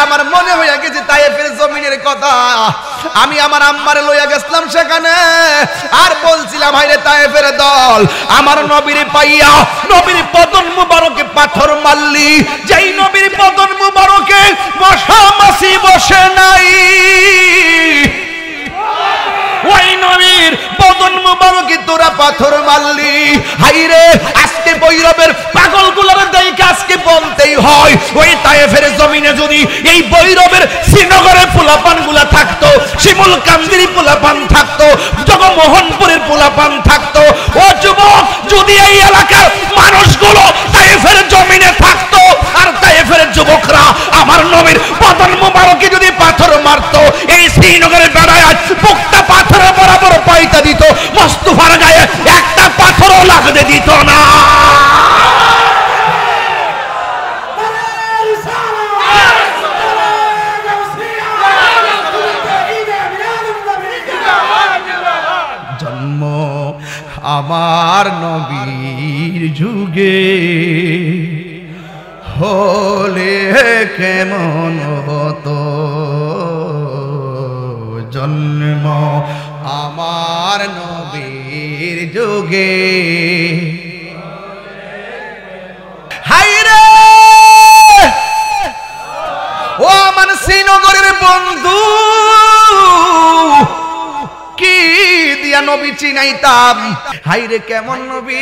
আমার মনে হইয়া গেছে তায়েফের জমিনের কথা। আমি আমার আম্মারে লইয়া গেছিলাম সেখানে, আর বলছিলাম হায়রে তায়েফের দল, আমার নবীর পাইয়া নবীর পদন মুবারকে পাথর মারলি, যেই নবীর পদন মুবারকে মশা মাছি বসে নাই, ওই নবীর পদন মুবারকে তোরা পাথর মারলি। হাইরে আজকে বৈরবের পাগলগুলোর দেখে আজকে বলতেই হয়, ওই তায়েফের জমিনে যদি এই বৈরবের শ্রীনগরের পোলাপানগুলা থাকতো, শিমুল কান্দির পোলাপান থাকতো, জগমোহনপুরের পোলাপান থাকতো, ও যুবক যদি এই এলাকার মানুষগুলো তায়েফের জমিনে থাকতো, আর তায়েফের যুবকরা আমার নবীর পদন মুবারকে যদি পাথর মারতো, এই শ্রীনগরের বেড়ায় পুক্তা পাথরের বরাবর পাইতা দিত, মুস্তাফার গায়ে একটা পাথরও লাগতে দিত না। জন্ম আমার নবীর যুগে হলে কেমন হতো, জন্ম আমার নবীর যুগে। হায়রে ও আমার শ্রীনগরের বন্ধু, কি দিয়া নবী চিনাইতাম। হাইরে কেমন নবী,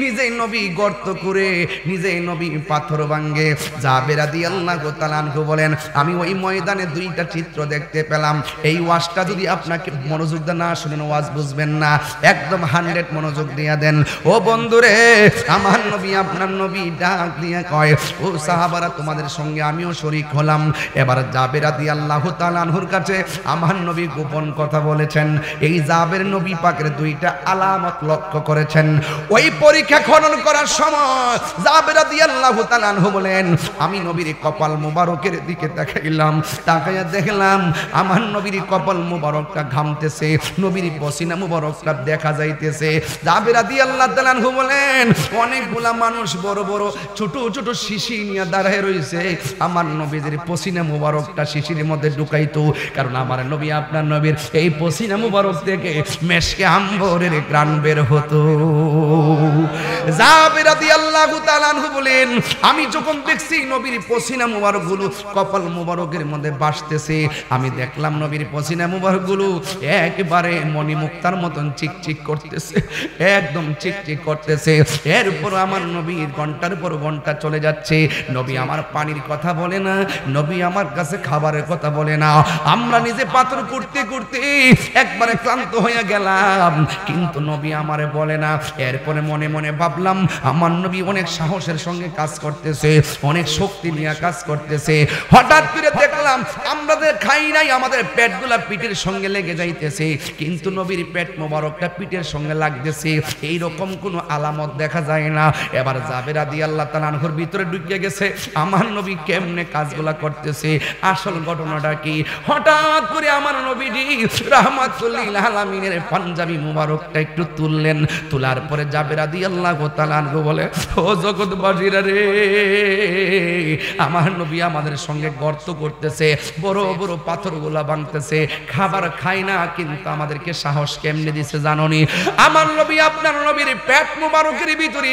নিজেই নবী গর্ত করে, নিজেই নবী পাথর ভাঙ্গে। জাবের রাদিয়াল্লাহু তাআলা আনহু বলেন, আমি ওই ময়দানে দুইটা চিত্র দেখতে পেলাম। এই ওয়াজটা যদি আপনাকে মনোযোগ দিয়ে না শুনেন ওয়াজ বুঝবেন না, একদম 100 মনোযোগ দিয়া দেন। ও বন্ধুরে, আমার নবী আপনার নবী ডাক দিয়া কয়, ও সাহাবারা তোমাদের সঙ্গে আমিও শরীক হলাম। এবার জাবের রাদিয়াল্লাহু তাআলা আনহুর কাছে আমার নবী গোপন কথা বলেছেন। এই জাবের নবী পাকের দুইটা আলামত লক্ষ্য করেছেন। ওই পরীক্ষা খনন করার সময় জাবের রাদিয়াল্লাহু তাআলা আনহু বলেন, আমি নবীর কপাল মুবারকের দিকে তাকাইলাম, তাকাইয়া দেখলাম আমার নবীর কপাল মুবারকটা ঘামতেছে, নবীর পসিনা মুবারকটা দেখা যাইতেছে। জাবের রাদিয়াল্লাহু তাআলা আনহু বলেন, অনেকগুলা মানুষ বড় বড় ছোট ছোট শিশি নিয়ে দাঁড়ায় রইছে, আমার নবীর পসিনা মুবারকটা শিশির মধ্যে ঢুকাইতো, কারণ আমার নবী আপনার নবীর এই পসিনা মুবারক থেকে মেশকে আম্বরের গ্রান বের হতো। জাবের রাদিয়াল্লাহু তাআলা আনহু বলেন, আমি যখন দেখছি নবীর পসিনা মুবারকগুলো কপাল মুবারকের মধ্যে ভাসতেছে, আমি দেখলাম নবীর পসিনা মুবারকগুলো একবারে মণিমুক্তার মতন চিকচিক করতেছে, একদম চিকচিক করতেছে। এরপর আমার নবীর ঘন্টার পর ঘন্টা চলে যাচ্ছে, নবী আমার পানির কথা বলে না, নবী আমার কাছে খাবারের কথা বলে না। আমরা নিজে পাথর করতে করতে একবারে ক্লান্ত হয়ে গেলাম, কিন্তু নবী আমারে বলে না। এরপরে মনে মনে ভাবলাম আমার নবী অনেক সাহসের সঙ্গে কাজ করতেছে, অনেক শক্তি নিয়ে কাজ করতেছে। হঠাৎ করে দেখলাম আমরা খাই নাই, আমাদের পেটগুলা পিঠের সঙ্গে লেগে যাইতেছে, কিন্তু নবীর পেট মোবারকটা পিঠের সঙ্গে লাগতেছে, এই রকম কোনো আলামত দেখা যায় না। এবার জাবের রাদিয়াল্লাহু তাআলা আনহুর ভিতরে ঢুকে গেছে আমার নবী কেমনে কাজগুলা করতেছে, আসল ঘটনাটা কি। হঠাৎ করে আমার নবীজি রাহমাতুল লিল আলামিনের পাঞ্জাবি মুবারকটা একটু তুললেন, তোলার পরে জাবের রাদিয়াল্লাহু তাআলা আনহু বলে, ও জগৎবাসীরা রে, আমার নবী আমাদের সঙ্গে গর্ত করতেছে, বড় বড় পাথরগুলা ভাঙতেছে, খাবার খায় না, কিন্তু আমাদেরকে সাহস কেমনে দিছে জানোনি? আমার নবী আপনার নবীর পেট মুবারকের ভিতরে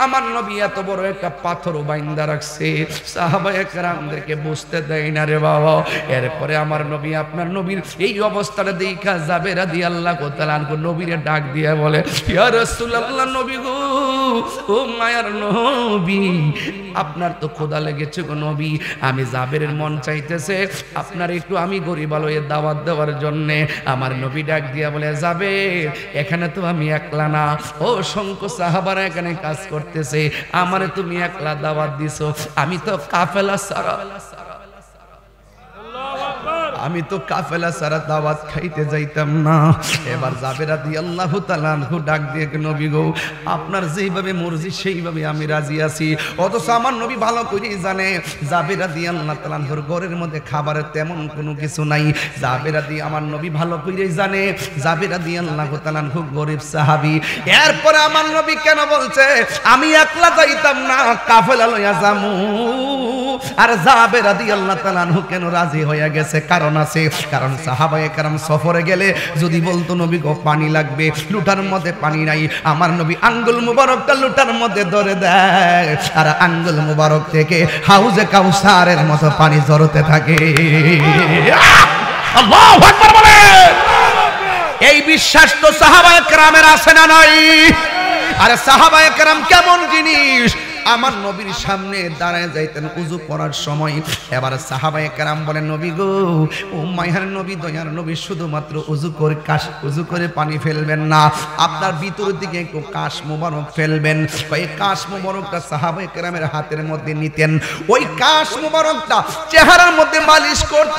আমার নবী এত বড় একটা পাথর বাইন্দা রাখছে, সাহাবায়ে কেরামদেরকে বুঝতে দেয় না রে বাবা। এরপরে আমার নবী আপনার নবীর এই অবস্থাটা দেখা জাবের রাদিয়াল্লাহু তাআলা আনহু নবীরে ডাক দিয়া বলে, ইয়া রাসূলুল্লাহ, নবী গো, ও মায়ার নবী, আপনার তো ক্ষুধা লেগেছে গো নবী, আমি জাবেরের মন চাইতেছে আপনার একটু আমি গরিব আলোয় দাওয়াত দেওয়ার জন্য। আমার নবী ডাক দিয়া বলে, জাবের, এখানে তো আমি একলা না, ও অসংখ্য সাহাবারা এখানে কাজ করতেছে, আমারে তুমি একলা দাওয়াত দিছো, আমি তো কাফেলা সারা, আমি তো কাফেলা সারা দাওয়াত খাইতে যাইতাম না। এবার জাবের রাদিয়াল্লাহু তাআলা আনহু ডাক দিয়ে, নবী গো, আপনার যেইভাবে মর্জি সেইভাবে আমি রাজি আছি। অথচ আমার নবী ভালো করেই জানে জাবের রাদিয়াল্লাহু তাআলা আনহুর ঘরের মধ্যে খাবারের তেমন কোনো কিছু নাই। জাবের আমার নবী ভালো করেই জানে জাবের রাদিয়াল্লাহু তাআলা আনহু গরিব সাহাবী। এরপরে আমার নবী কেন বলছে আমি একলা যাইতাম না, কাফেলা লইয়া যামু? আর জাবের রাদিয়াল্লাহু তাআলা আনহু কেন রাজি হয়ে গেছে? কারণ আছে। কারণ সাহাবায়ে কেরাম সফরে গেলে যদি বলতো নবী গো পানি লাগবে, লুটার মধ্যে পানি নাই, আমার নবী আঙ্গুল মুবারকটা লুটার মধ্যে ধরে দেয়, আর আঙ্গুল মুবারক থেকে হাউজে কাউসারের মতো পানি ঝরতে থাকে। আল্লাহু আকবার বলে। এই বিশ্বাস তো সাহাবায়ে কেরামের আছে না নাই? আরে সাহাবায়ে কেরাম কেমন জিনিস, আমার নবীর সামনে দাঁড়ায় যাইতেন উযু করার সময়। এবার সাহাবায়ে কেরাম বলেন নবী গো, ও মায়ার নবী, দয়ার নবী, শুধুমাত্র উযু করে পানি ফেলবেন না, আপনার ভিতর দিকে একটু কাশ মোবারক ফেলবেন। ওই কাশ মোবারকটা সাহাবায়ে কেরামের হাতের মধ্যে নিতেন, ওই কাশ মোবারকটা চেহারার মধ্যে মালিশ করত।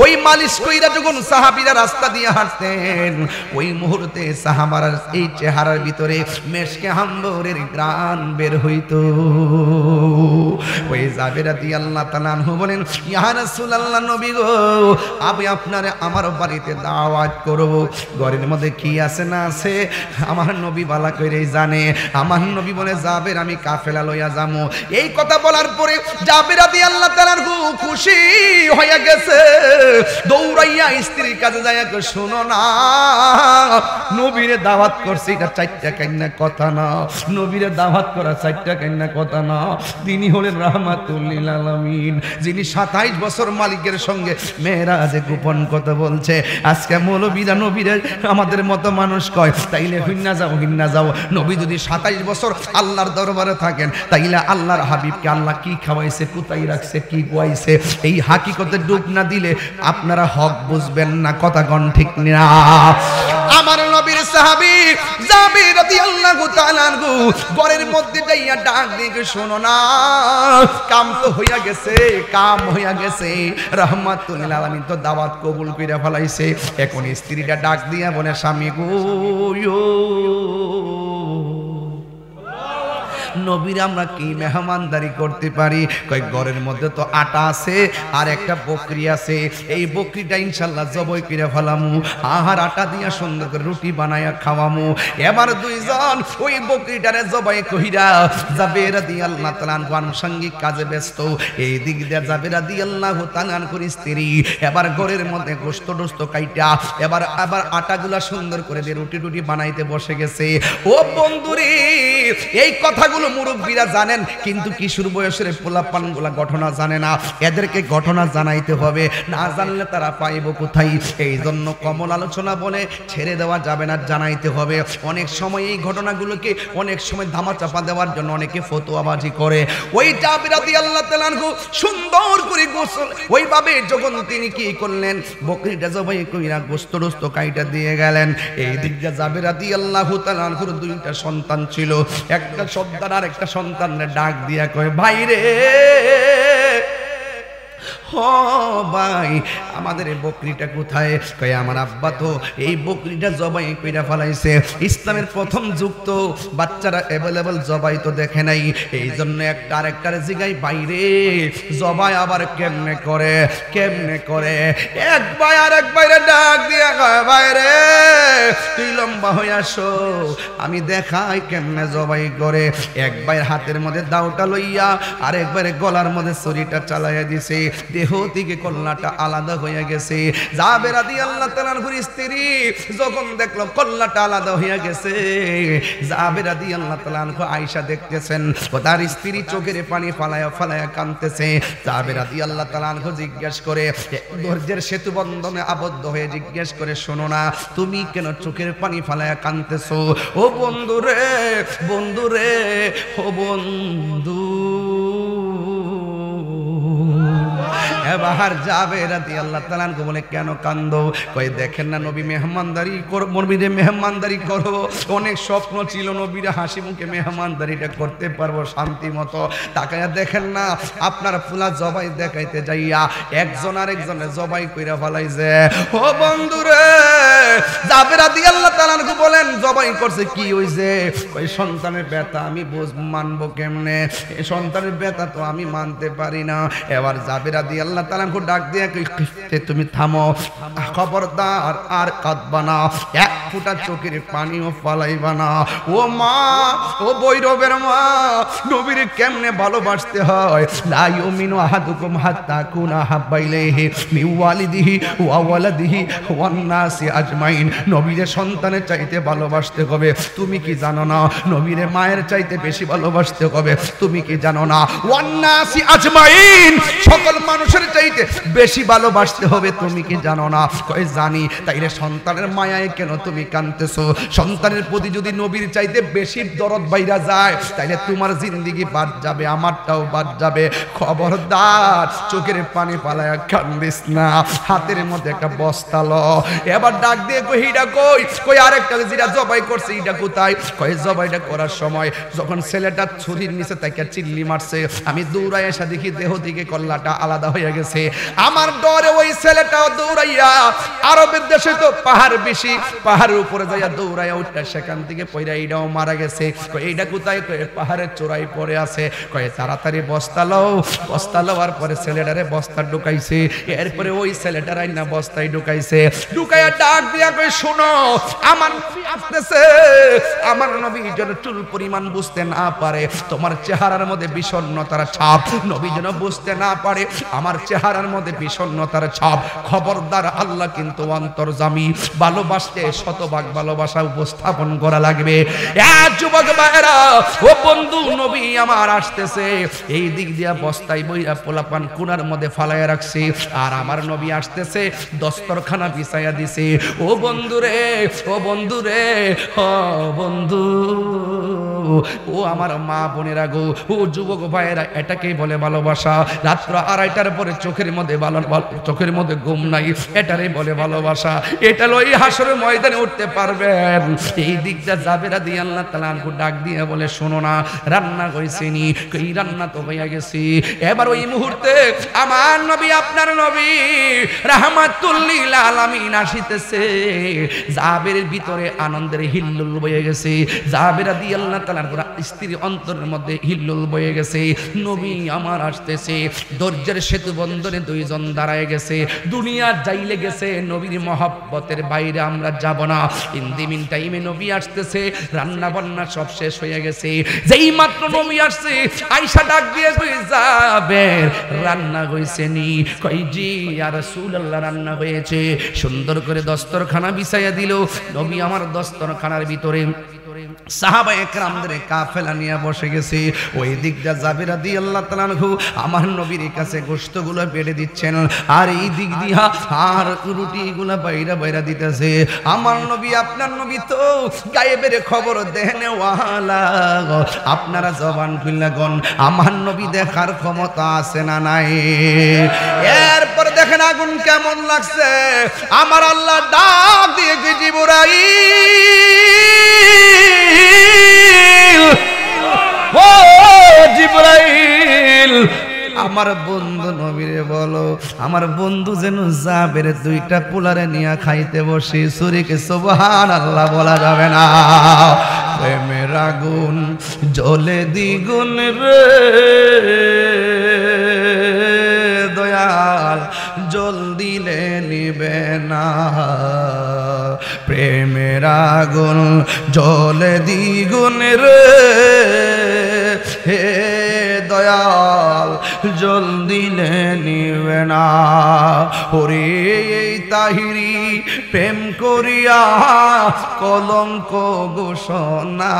ওই মালিশ কইরা যখন সাহাবীরা রাস্তা দিয়ে হাঁটতেন, ওই মুহূর্তে সাহাবারা এই চেহারার ভিতরে মেশকে আম্বরের ঘ্রাণ বের হইতো। ওই জাবের রাদিয়াল্লাহু তাআলা আনহু বলেন, ইয়া রাসূলুল্লাহ, নবী গো, আমি আপনারে আমার বাড়িতে দাওয়াত করব, ঘরের মধ্যে কি আছে না আছে আমার নবী ভালো করেই জানে। আমার নবী বলে, জাবের আমি কাফেলা লইয়া যামু। এই কথা বলার পরে জাবের রাদিয়াল্লাহু তাআলা আনহু খুশি হয়ে গেছে, দৌড়াইয়া স্ত্রীর কাছে যায়, শোনো না, নবীরে দাওয়াত করছি, এটা চারটা কান্না কথা না, নবীরে দাওয়াত করা চারটা কান্না কথা না। তিনি হলেন রাহমাতুল লিল আলামিন, যিনি 27 বছর মালিকের সঙ্গে মেরাজে গোপন কথা বলছে। আজকে মৌলবীরা নবীরে আমাদের মতো মানুষ কয়, তাইলে হিন্না যাও। নবী যদি 27 বছর আল্লাহর দরবারে থাকেন, তাইলে আল্লাহর হাবিবকে আল্লাহ কি খাওয়াইছে, কোথায় রাখছে, কি খাওয়াইছে, এই হাকিকতে ডুব না দিলে আপনারা হক বুঝবেন না। কথা কোন ঠিক না? আমার নবীর সাহাবী জাবের রাদিয়াল্লাহু তাআলা আনহু ঘরের মধ্যে যাইয়া ডাক দিয়ে, শোনো না, কাম হইয়া গেছে, রাহমাতুল লিল আলামিন তো দাওয়াত কবুল কইরা ফেলাইছে। এখন স্ত্রীটা ডাক দিয়া বলে, স্বামী গো, নবীর আমরা কি মেহমানদারি করতে পারি? কয় ঘরের মধ্যে তো আটা আছে আর একটা বকরি আছে, এই বকরিটা ইনশাআল্লাহ জবাই করে ফেলামু, আহার আটা দিয়া সুন্দর করে রুটি বানায়া খাওয়ামু। এবার দুইজন ওই বকরিটারে জবাই কইরা জাবের রাদিয়াল্লাহু তাআলা আনহু আনুষঙ্গিক কাজে ব্যস্ত। এই দিক দিয়ে জাবের রাদিয়াল্লাহু তাআলা আনহুর স্ত্রী এবার ঘরের মধ্যে গোশত টোস্ত কাইটা এবার আটাগুলা সুন্দর করে দিয়ে রুটি বানাইতে বসে গেছে। ও বন্ধুরে, এই কথাগুলো মুরব্বীরা জানেন, কিন্তু কিশোর বয়সের পোলাপানগুলা ঘটনা জানে না। এদেরকে ঘটনা জানাইতে হবে, না জানলে তারা পাইব কোথায়? এই জন্য কমল আলোচনা বলে ছেড়ে দেওয়া যাবে না, জানাইতে হবে। অনেক সময় এই ঘটনাগুলোকে অনেক সময় ধামাচাপা দেওয়ার জন্য অনেকে ফতোয়াবাজি করে। ওই জাবের রাদিয়াল্লাহু তাআলা আনহু সুন্দর করে গোসল ওইভাবে যখন তিনি কি করলেন, বকরিটা জবাই কইরা গোশত টোস্ত কাইটা দিয়ে গেলেন। এই দিক দিয়ে জাবের রাদিয়াল্লাহু তাআলা আনহুর দুইটা সন্তান ছিল, একটা সন্তান আর একটা সন্তানের ডাক দিয়া কয়, ভাই রে, ও ভাই, আমাদের এই বকরিটা কোথায়? কয়, আমার আব্বা তো এই বকরিটা জবাই কইরা ফেলাইছে। ইসলামের প্রথম যুগ তো বাচ্চারা অ্যাভেলেবল জবাই তো দেখে নাই, এই জন্য একটা আরেকটার জিগাই, বাইরে জবাই আবার কেমনে করে? এক ভাই আর এক ভাইরে ডাক দিয়া কয়, ভাইরে, তুই লম্বা হয়ে আসো, আমি দেখাই কেমনে জবাই করে। এক ভাইয়ের হাতের মধ্যে দাওটা লইয়া আর একবারে গলার মধ্যে ছুরিটা চালাইয়া দিছে, দেহ থেকে কল্লাটা আলাদা হয়ে গেছে। জাবের রাদিয়াল্লাহু তাআলা আনহুর স্ত্রী যখন দেখলো কল্লাটা আলাদা হয়ে গেছে, জাবের রাদিয়াল্লাহু তাআলা আনহু আয়েশা দেখতেছেন, ও তার স্ত্রী চোখের পানি ফালায়া কাঁদতেছে। জাবের রাদিয়াল্লাহু তাআলা আনহু জিজ্ঞেস করে, ধৈর্যের সেতু বন্ধনে আবদ্ধ হয়ে জিজ্ঞেস করে, শোনো না, তুমি কেন চোখের পানি ফালায়া কাঁদতেছো? ও বন্ধুরে, ও বন্ধু। এবার জাবের রাদিয়াল্লাহু তাআলা আনহু বলে, কেন কান্দো? কয়, দেখেন না, নবী মেহমানদারি নবীরে মেহমানদারি করব, অনেক স্বপ্ন ছিল নবীরে হাসি মুখে মেহমানদারিটা করতে পারবো শান্তি মতো। তাকায়া দেখেন না, আপনার ফুলা জবাই দেখাইতে যাইয়া একজন আরেকজনের জবাই কইরা ফেলাইছে। ও বন্ধুরে, জাবের রাদিয়াল্লাহু তাআলা আনহু বলেন জবাই করছে কি হইছে? ওই সন্তানের ব্যথা আমি মানবো কেমনে? এই সন্তানের ব্যথা তো আমি মানতে পারি না। এবার জাবের রাদিয়াল্লাহু তাআলা আনহু ডাক দিয়ে কই তুমি থামো, খবরদার আর কাঁদবা না, এক ফোঁটা চোখের পানিও ফালাইবা না। ও মা, ও বৈরবের মা, নবীর কেমনে ভালোবাসতে হয়। লা ইউমিনু আহাদুকুম হাত্তা কুনা হাব্বা ইলাইহি মিন ওয়ালিদিহি ওয়া ওয়ালাদিহি ওয়ান নাসি আজমাইন। নবীর সন্তানের চাইতে ভালোবাসতে হবে। তুমি কি জানো না নবীর মায়ের চাইতে বেশি ভালোবাসতে হবে? তুমি কি জানো না ওয়ান নাসি আজমাইন, সকল মানুষের চাইতে বেশি ভালোবাসতে হবে? তুমি কি জানো না? কই জানি। তাইলে সন্তানের মায়ায় কেন তুমি কাঁদতেছো? সন্তানের প্রতি যদি নবীর চাইতে বেশি দরদ বাইরা যায় তাইলে তোমার জিন্দেগি বাদ যাবে, আমারটাও বাদ যাবে। খবরদার চোখের পানি পালায়া কান্দিস না। হাতের মধ্যে একটা বস্তা ল। এবার ডাক দিয়ে কই এটা কই? কই আরেকটা যেটা জবাই করছে এটা কোথায়? কই জবাইটা করার সময় যখন ছেলেটা ছুরির নিচে তাকে চিল্লি মারছে, আমি দৌড়ায় এসে দেখি দেহ থেকে কল্লাটা আলাদা হয়ে গেছে। আমার ডরে ওই ছেলেটাও দৌড়াইয়া, আরবের দেশে তো পাহাড় বেশি, পাহাড়ের উপরে যাইয়া দৌড়াইয়া উঠটা সেখান থেকে পয়রা এইটাও মারা গেছে। কই এইটা কোথায়? কই পাহাড়ের চূড়ায় পড়ে আছে। কই তাড়াতাড়ি বস্তা লও। বস্তা লওয়ার পরে ছেলেটারে বস্তা ঢুকাইছে। এরপরে ওই ছেলেটার আইনা বস্তায় ঢুকাইছে। ঢুকাইয়া ডাক দিয়া কই শোনো, আমার নবী আসতেছে। আমার নবী যেন চুল পরিমাণ বুঝতে না পারে তোমার চেহারার মধ্যে বিষণ্ণতার ছাপ, নবী যেন বুঝতে না পারে আমার চেহারার মধ্যে বিষণ্ণতার ছাপ। খবরদার, আল্লাহ কিন্তু অন্তর্যামী। ভালোবাসতে শতভাগ ভালোবাসা উপস্থাপন করা লাগবে। যুবক ভাইরা, ও বন্ধু, নবী আমার আসতেছে। এই দিক দিয়া বস্তায় বইরা পোলাপান কোনার মধ্যে ফালাইয়া রাখছি, আর আমার নবী আসতেছে দস্তরখানা বিছাইয়া দিছে। ও বন্ধু রে, ও বন্ধু রে, ও বন্ধু, ও আমার মা বোনেরা গো, ও যুবক ভাইয়েরা, এটাকেই বলে ভালোবাসা। রাত্র 2:30টার পরে চোখের মধ্যে ঘুম নাই, এটারই বলে ভালোবাসা। এটা লই হাসরের ময়দানে উঠতে পারবেন। এই দিকটা জাবের রাদিয়াল্লাহু তাআলা আনহু ডাক দিয়ে বলে শোনো না, রান্না কইছেনি? কই রান্না তো হইয়া গেছে। এবার ওই মুহূর্তে আমার নবী, আপনার নবী রাহমাতুল লিল আলামিন আসিতেছে। জাবেরের ভিতরে আনন্দের হিল্লোল বয়ে গেছে। জাবের রাদিয়াল্লাহু তাআলার স্ত্রীর অন্তরের মধ্যে হিল্লোল বয়ে গেছে। নবী আমার আসতেছে। দরজার সেতু বন্ধনে দুইজন দাঁড়ায় গেছে। দুনিয়া যাইলে গেছে, নবীর মহব্বতের বাইরে আমরা যাব না। ইন দি মিন টাইমে নবী আসতেছে, রান্না বান্না সব শেষ হয়ে গেছে। যেই মাত্র নবী আসছে, আয়েশা ডাক দিয়ে কই জাবের রান্না হইছে নি? কই জি ইয়া রাসূলুল্লাহ, রান্না হয়েছে। সুন্দর করে দস্তরখানা বিছাইয়া দিল। নবী আমার দস্তরখানার ভিতরে সাহাবায়ে কেরামদের কাফেলা নিয়ে বসে গেছে। ওই দিকটা জাবের রাদিয়াল্লাহু তাআলা আনহু আমার নবীর কাছে গোশতগুলো বেড়ে দিচ্ছেন, আর এই দিক দিয়া আর রুটিগুলো বাইরা দিতেছে। আমার নবী, আপনার নবী তো গায়েবের খবর দেনে ওয়ালা। আপনারা জবান খুললা গন, আমার নবী দেখার ক্ষমতা আছে না নাই? এরপর দেখেন আগুন কেমন লাগছে। আমার আল্লাহ ডাক দিয়ে জিবরাইল, ও জিবরাইল, আমার বন্ধু নবীরে বলো আমার বন্ধু যেন জাবের 2টা পোলারে নিয়ে খাইতে বসে। সুরিকে সুবহানাল্লাহ বলা যাবে না। প্রেমের আগুন জ্বলে দ্বিগুণ রে দয়াল, জল দিলে নিবে না। প্রেমের আগুন জ্বলে দ্বিগুণ রে হে দয়াল, জল দিলে নিবে না। ওরে এই তাহিরি প্রেম করিয়া কলঙ্ক ঘোষণা,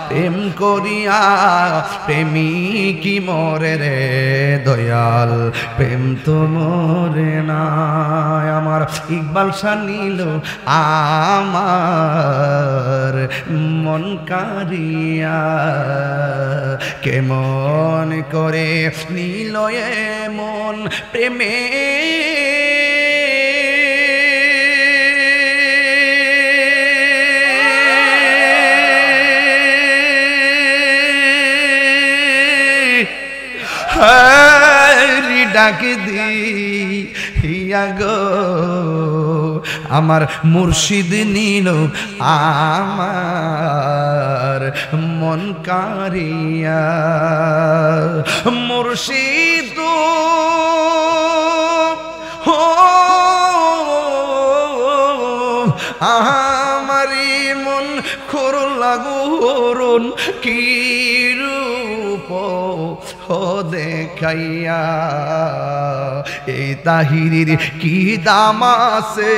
প্রেম করিয়া প্রেমিকি মরে রে দয়াল, প্রেম তো মরে না। আমার ইকবাল শাহ নিল আমার মন কারিয়া, কেমন করে নিল মন প্রেমে ডাক দি হিয়া গো আমার মুর্শিদ নিল আমার মন কারিয়া মুর্শিদ হো আমারি মন করলা গুরুন কি রূপ দেখাইয়া এই তাহিরির কি দাম আছে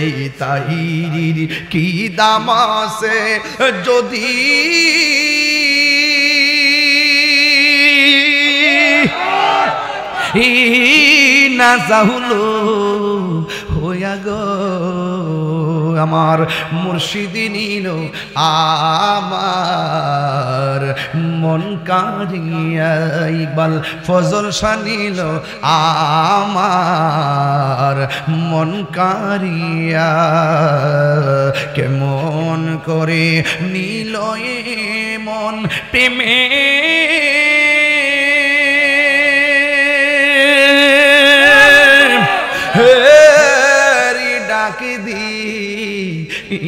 এই তাহিরির কি দাম আছে যদি না চাহুলো হইয়া গো আমার মুর্শিদ নিল আমার মন কারিয়া ইকবাল ফজল শানিল আমার মন কারিয়া কেমন করে নিল মন প্রেমে ডাকি দি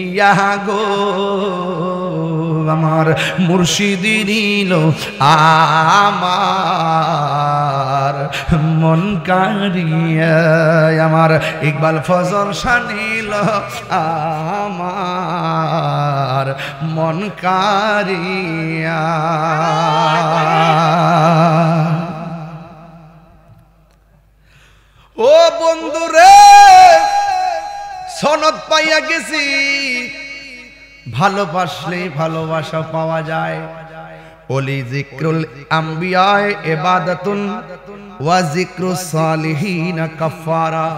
ইয়া গো আমার মুর্শিদ নিল আমার মন কারিয়া আমার ইকবাল ফজল শানিল আমার মন কারিয়া ও বন্ধুরে সনদ পাইয়া গেছি ভালোবাসলে ভালোবাসা পাওয়া যায় ওলি যিকরুল আম্বিয়ায়ে ইবাদাতুন ওয়া যিকরুস সালিহিন কাফারা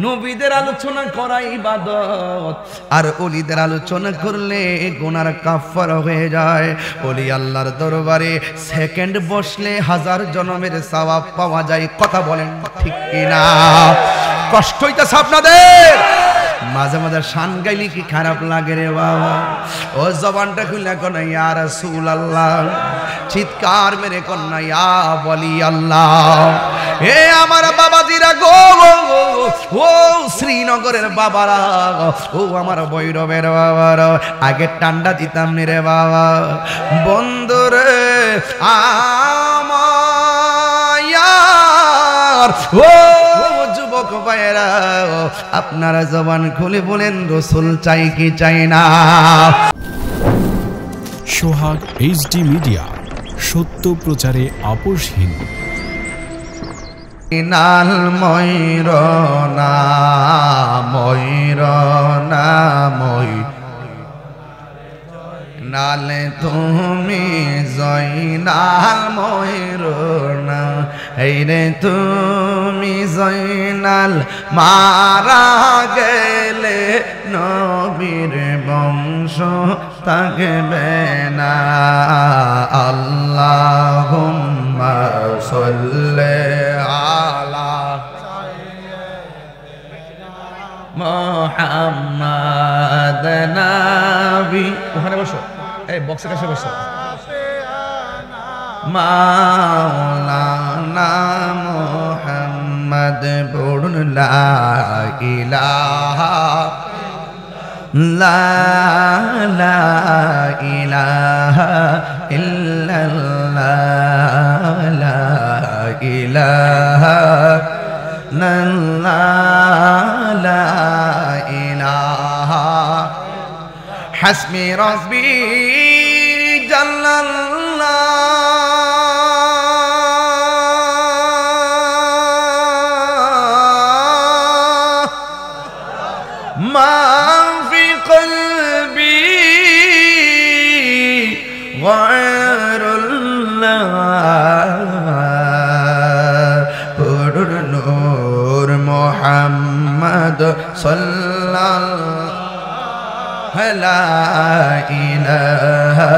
নবীদের আলোচনা করা ইবাদত আর ওলিদের আলোচনা করলে গুনার কাফারা হয়ে যায় ওলি আল্লাহর দরবারে সেকেন্ড বসলে হাজার জন্মের সওয়াব পাওয়া যায় কথা বলেন ঠিক কিনা কষ্ট হইতাছে আপনাদের মাঝে মাঝে শান গাইলে কি খারাপ লাগে রে বাবা ও জবানটা খুলে কোন ইয়া রাসূলুল্লাহ চিৎকার মেরে কোন ইয়া বলি আল্লাহ এ আমার বাবাজিরা গো ও শ্রীনগরের বাবারা ও আমার ভৈরবের বাবারা আগে টান্ডা দিতাম রে বাবা বন্ধুরে আমার ও যুবক ভাইরা আপনারা জবান খুলে বলেন রাসূল চাই কি চাই না সোহাগ এইচডি মিডিয়া সত্য প্রচারে আপোষহীন নাল ময়ূরনা ময়ূরনা মই নালে তুমি জয়নাল ময়ূরনা এই রে তুমি জয়নাল মারা গেলে নবীর বংশ থাকবে না আল্লাহুম্মা সাল্লি আলা মুহাম্মাদ নবী ওখানে বসো এই বক্সের কাছে বসো মাওলানা মুহাম্মদ পড়ুন লা ইলাহা লা ইলাহা ইল্লাল্লাহ লা ইলাহা লা ইলাহা হাসবি রাব্বি জাল্লাল্লাহ মা ফি কলবি গায়রুল্লাহ নূর মুহাম্মদ সাল্লাল্লাহু লা ইলাহা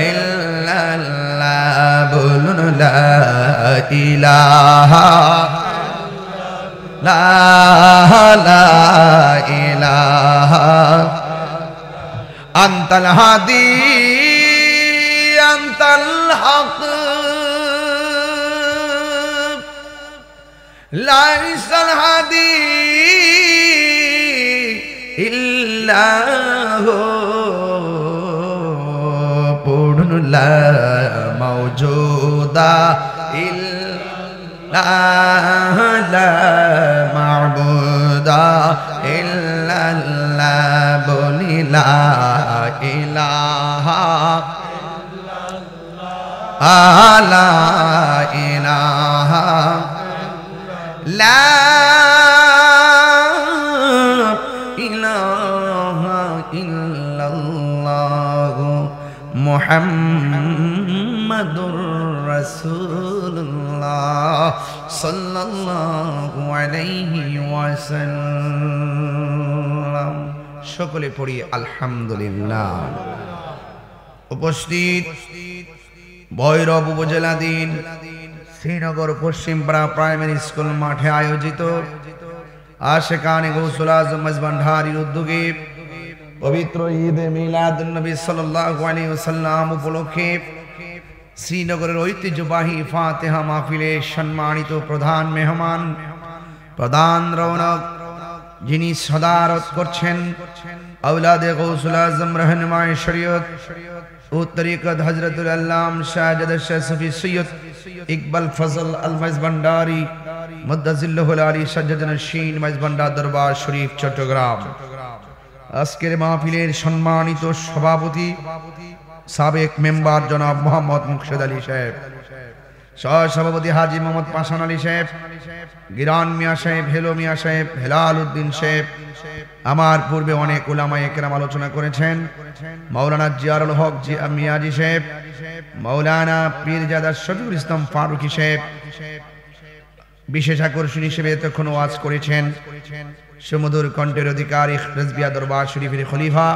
ইল্লাল্লাহ বলুন লা ইলাহা লা ইলাহা আনতাল হাদি আনতাল হক লাইসাল হাদি ইল্লাহু পড়ুন লা মাওজুদা ইল্লাহ লা মাবুদা ইল্লাল্লাহ বলি লা ইলাহা লা ইলাহা লা ইলাহা ইল্লাল্লাহ মুহাম্মাদুর রাসূলুল্লাহ সাল্লাল্লাহু আলাইহি ওয়াসাল্লাম। সকলে পড়ি আলহামদুলিল্লাহ। উপস্থিত ভৈরব উপজেলাধীন শ্রীনগর পশ্চিমপাড়া প্রাইমারি স্কুল মাঠে আয়োজিত আশিকানে গৌসুল আজম মেজবান্ডারির উদ্যোগে পবিত্র ঈদে মিলাদুন নবী সাল্লাল্লাহু আলাইহি ওয়াসাল্লাম উপলক্ষে শ্রীনগরের ঐতিহ্যবাহী ফাতিহা মাহফিলে সম্মানিত প্রধান মেহমান, প্রধান রৌনক, যিনি সদারত করছেন আওলাদে গৌসুল আজম রহনুমায়ে শরীয়ত ও তরিকত হযরতুল আল্লাম শাহজাদ শাহ সুফি সৈয়দ ইকবাল ফজল আল মেজবান্ডারি মুদ্দাজিল্লাহুল আলী সাজ্জাদ নশীন মেজবান্ডার দরবার শরীফ চট্টগ্রাম। আজকের মাহফিলের সম্মানিত সভাপতি সাবেক মেম্বার জনাব মোহাম্মদ মুকসেদ আলী সাহেব, সহসভাপতি হাজী মোহাম্মদ পাশান আলী সাহেব, গিরান মিয়া সাহেব, হেলো মিয়া সাহেব, হেলাল উদ্দিন সাহেব, আমার পূর্বে অনেক উলামায়ে কেরাম আলোচনা করেছেন, মাওলানা জিয়ারুল হক মিয়াজি সাহেব, মাওলানা পীরজাদা শফিউল ইসলাম ফারুকী সাহেব বিশেষ আকর্ষণ হিসেবে এতক্ষণ ওয়াজ করেছেন। সুমধুর কণ্ঠের অধিকারী রেজবিয়া দরবার শরীফের খলিফা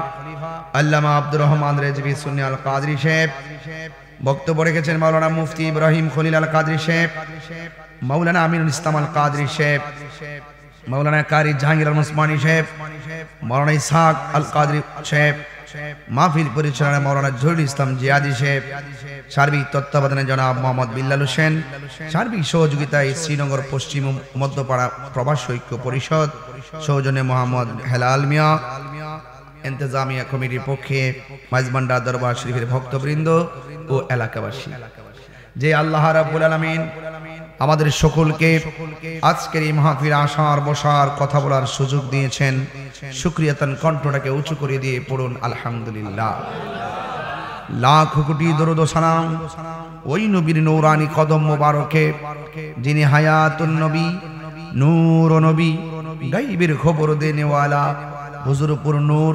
আল্লামা আব্দুর রহমান রেজভী সুন্নি আল কাদরি সাহেব, বক্তব্য রেখেছেন মাওলানা মুফতি ইব্রাহিম খলিল আল কাদরি সাহেব, মাওলানা আমিনুল ইসলাম আল কাদরি সাহেব, মাওলানা কারি জাহাঙ্গীর আল উসমানী সাহেব, মাওলানা ইসহাক আল কাদরি সাহেব, মাহফিল পরিচালনা মাওলানা জহুরুল ইসলাম জিয়াদি সাহেব, সার্বিক তত্ত্বাবধানে জনাব মোহাম্মদ বিল্লাল হোসেন, সার্বিক সহযোগিতায় শ্রীনগর পশ্চিম মধ্যপাড়া প্রবাস ঐক্য পরিষদ, সৌজন্যে মোহাম্মদ হেলাল মিয়া, ইন্তেজামিয়া কমিটির পক্ষে মেজবান্ডার দরবার শরীফের ভক্তবৃন্দ ও এলাকাবাসী, যে আল্লাহ রাব্বুল আলামিন আমাদের সকলকে আজকের এই মাহফিলে আসার বসার কথা বলার সুযোগ দিয়েছেন, শুকরিয়াতান কণ্ঠটাকে উঁচু করে দিয়ে পড়ুন আলহামদুলিল্লাহ। লাখ কোটি দরুদ ও সালাম ওই নবীর নূরানি কদম মোবারকে, যিনি হায়াতুন নবী, নূর নবী, গায়বের খবর দেনেওয়ালা হুজুরপুর নূর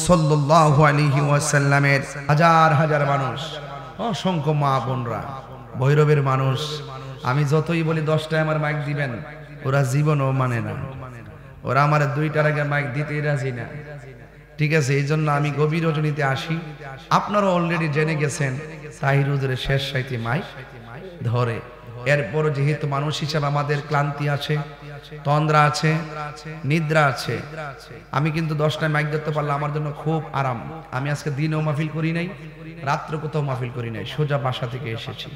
সাল্লাল্লাহু আলাইহি ওয়াসাল্লামের হাজার হাজার মানুষ, অসংখ্য মা বোনরা, ভৈরবের মানুষ। আমি যতই বলি 10টায় আমার মাইক দিবেন, ওরা জীবনও মানে না, ওরা আমার 2টার আগে মাইক দিতে রাজি না। ঠিক আছে, এই জন্য আমি গভীর রজনীতে আসি। আপনারা অলরেডি জেনে গেছেন তাহির হুজুরের শেষ সাইতে মাইক ধরে। এরপর যেহেতু মানুষ হিসাবে আমাদের ক্লান্তি আছে, তন্দ্রা আছে, নিদ্রা আছে, আমি কিন্তু 10টায় মাইক ধরতে পারলে আমার জন্য খুব আরাম। আমি আজকে দিনেও মাহফিল করি নাই, রাত্রে কোথাও মাহফিল করি নাই, সোজা বাসা থেকে এসেছি।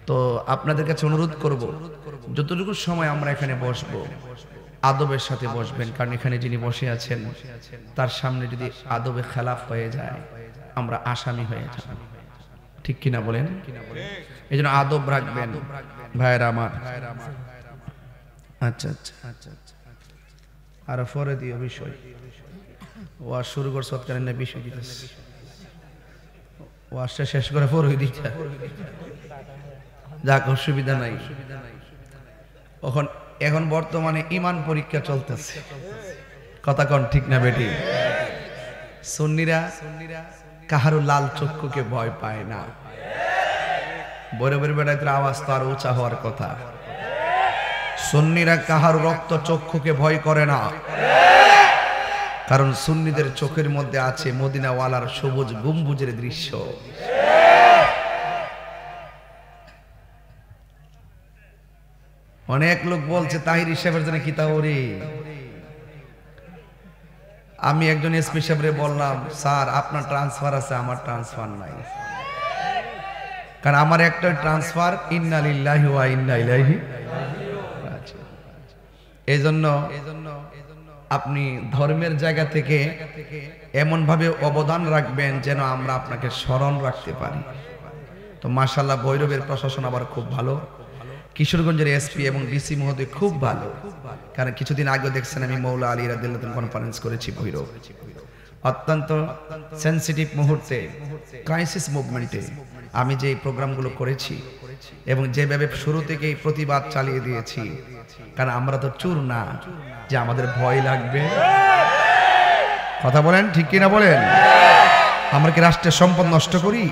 তো আপনাদের কাছে অনুরোধ করব, যতটুকু সময় আমরা এখানে বসবো আদবের সাথে বসবেন, কারণ এখানে যিনি বসে আছেন তার সামনে যদি আদবে খেলাফ হয়ে যায় আমরা আসামি হয়ে যাব। ঠিক কিনা বলেন? এই জন্য আদব রাখবেন ভাইয়েরা আমার। আচ্ছা আচ্ছা আচ্ছা, আর পরে দিও বিষয় ওয়াজ শুরু করছ সৎকারের না বিষয় দিতেছে, ওয়াজটা শেষ করে পরে দিতে যাক, অসুবিধা নাই। এখন বর্তমানে ঈমান পরীক্ষা চলতেছে, কথা কোন ঠিক না বেটি? সুন্নিরা কাহারও লাল চক্ষুকে ভয় পায় না, বৈরবের বেড়াইতে আওয়াজ তো আর উঁচা হওয়ার কথা। সুন্নিরা কাহারও রক্ত চক্ষুকে ভয় করে না, কারণ সুন্নিদের চোখের মধ্যে আছে মদিনাওয়ালার সবুজ গম্বুজের দৃশ্য। অনেক লোক বলছে তাহির সাহেবের জন্য কি তা ওরে। আমি একজন এসপি সাহেবরে বললাম, স্যার আপনার ট্রান্সফার আছে, আমার ট্রান্সফার নাই, কারণ আমার একটা ট্রান্সফার ইন্না লিল্লাহি ওয়া ইন্না ইলাইহি রাজিউন। এই জন্য আপনি ধর্মের জায়গা থেকে এমন ভাবে অবদান রাখবেন যেন আমরা আপনাকে স্মরণ রাখতে পারি। তো মাশাআল্লাহ ভৈরবের প্রশাসন আবার খুব ভালো, কিশোরগঞ্জের এসপি এবং ডিসি মহোদয় খুব ভালো। কারণ কিছুদিন আগে দেখছেন আমি মৌলা আলী রাদিয়াল্লাহু তাআলা কনফারেন্স করেছি ভৈরব, অত্যন্ত সেনসিটিভ মুহূর্তে, ক্রাইসিস মুভমেন্টে আমি যে প্রোগ্রামগুলো করেছি এবং যেভাবে শুরু থেকেই প্রতিবাদ চালিয়ে দিয়েছি, কারণ আমরা তো চোর না যে আমাদের ভয় লাগবে। কথা বলেন ঠিক কিনা বলেন? আমরা কি রাষ্ট্রের সম্পদ নষ্ট করি?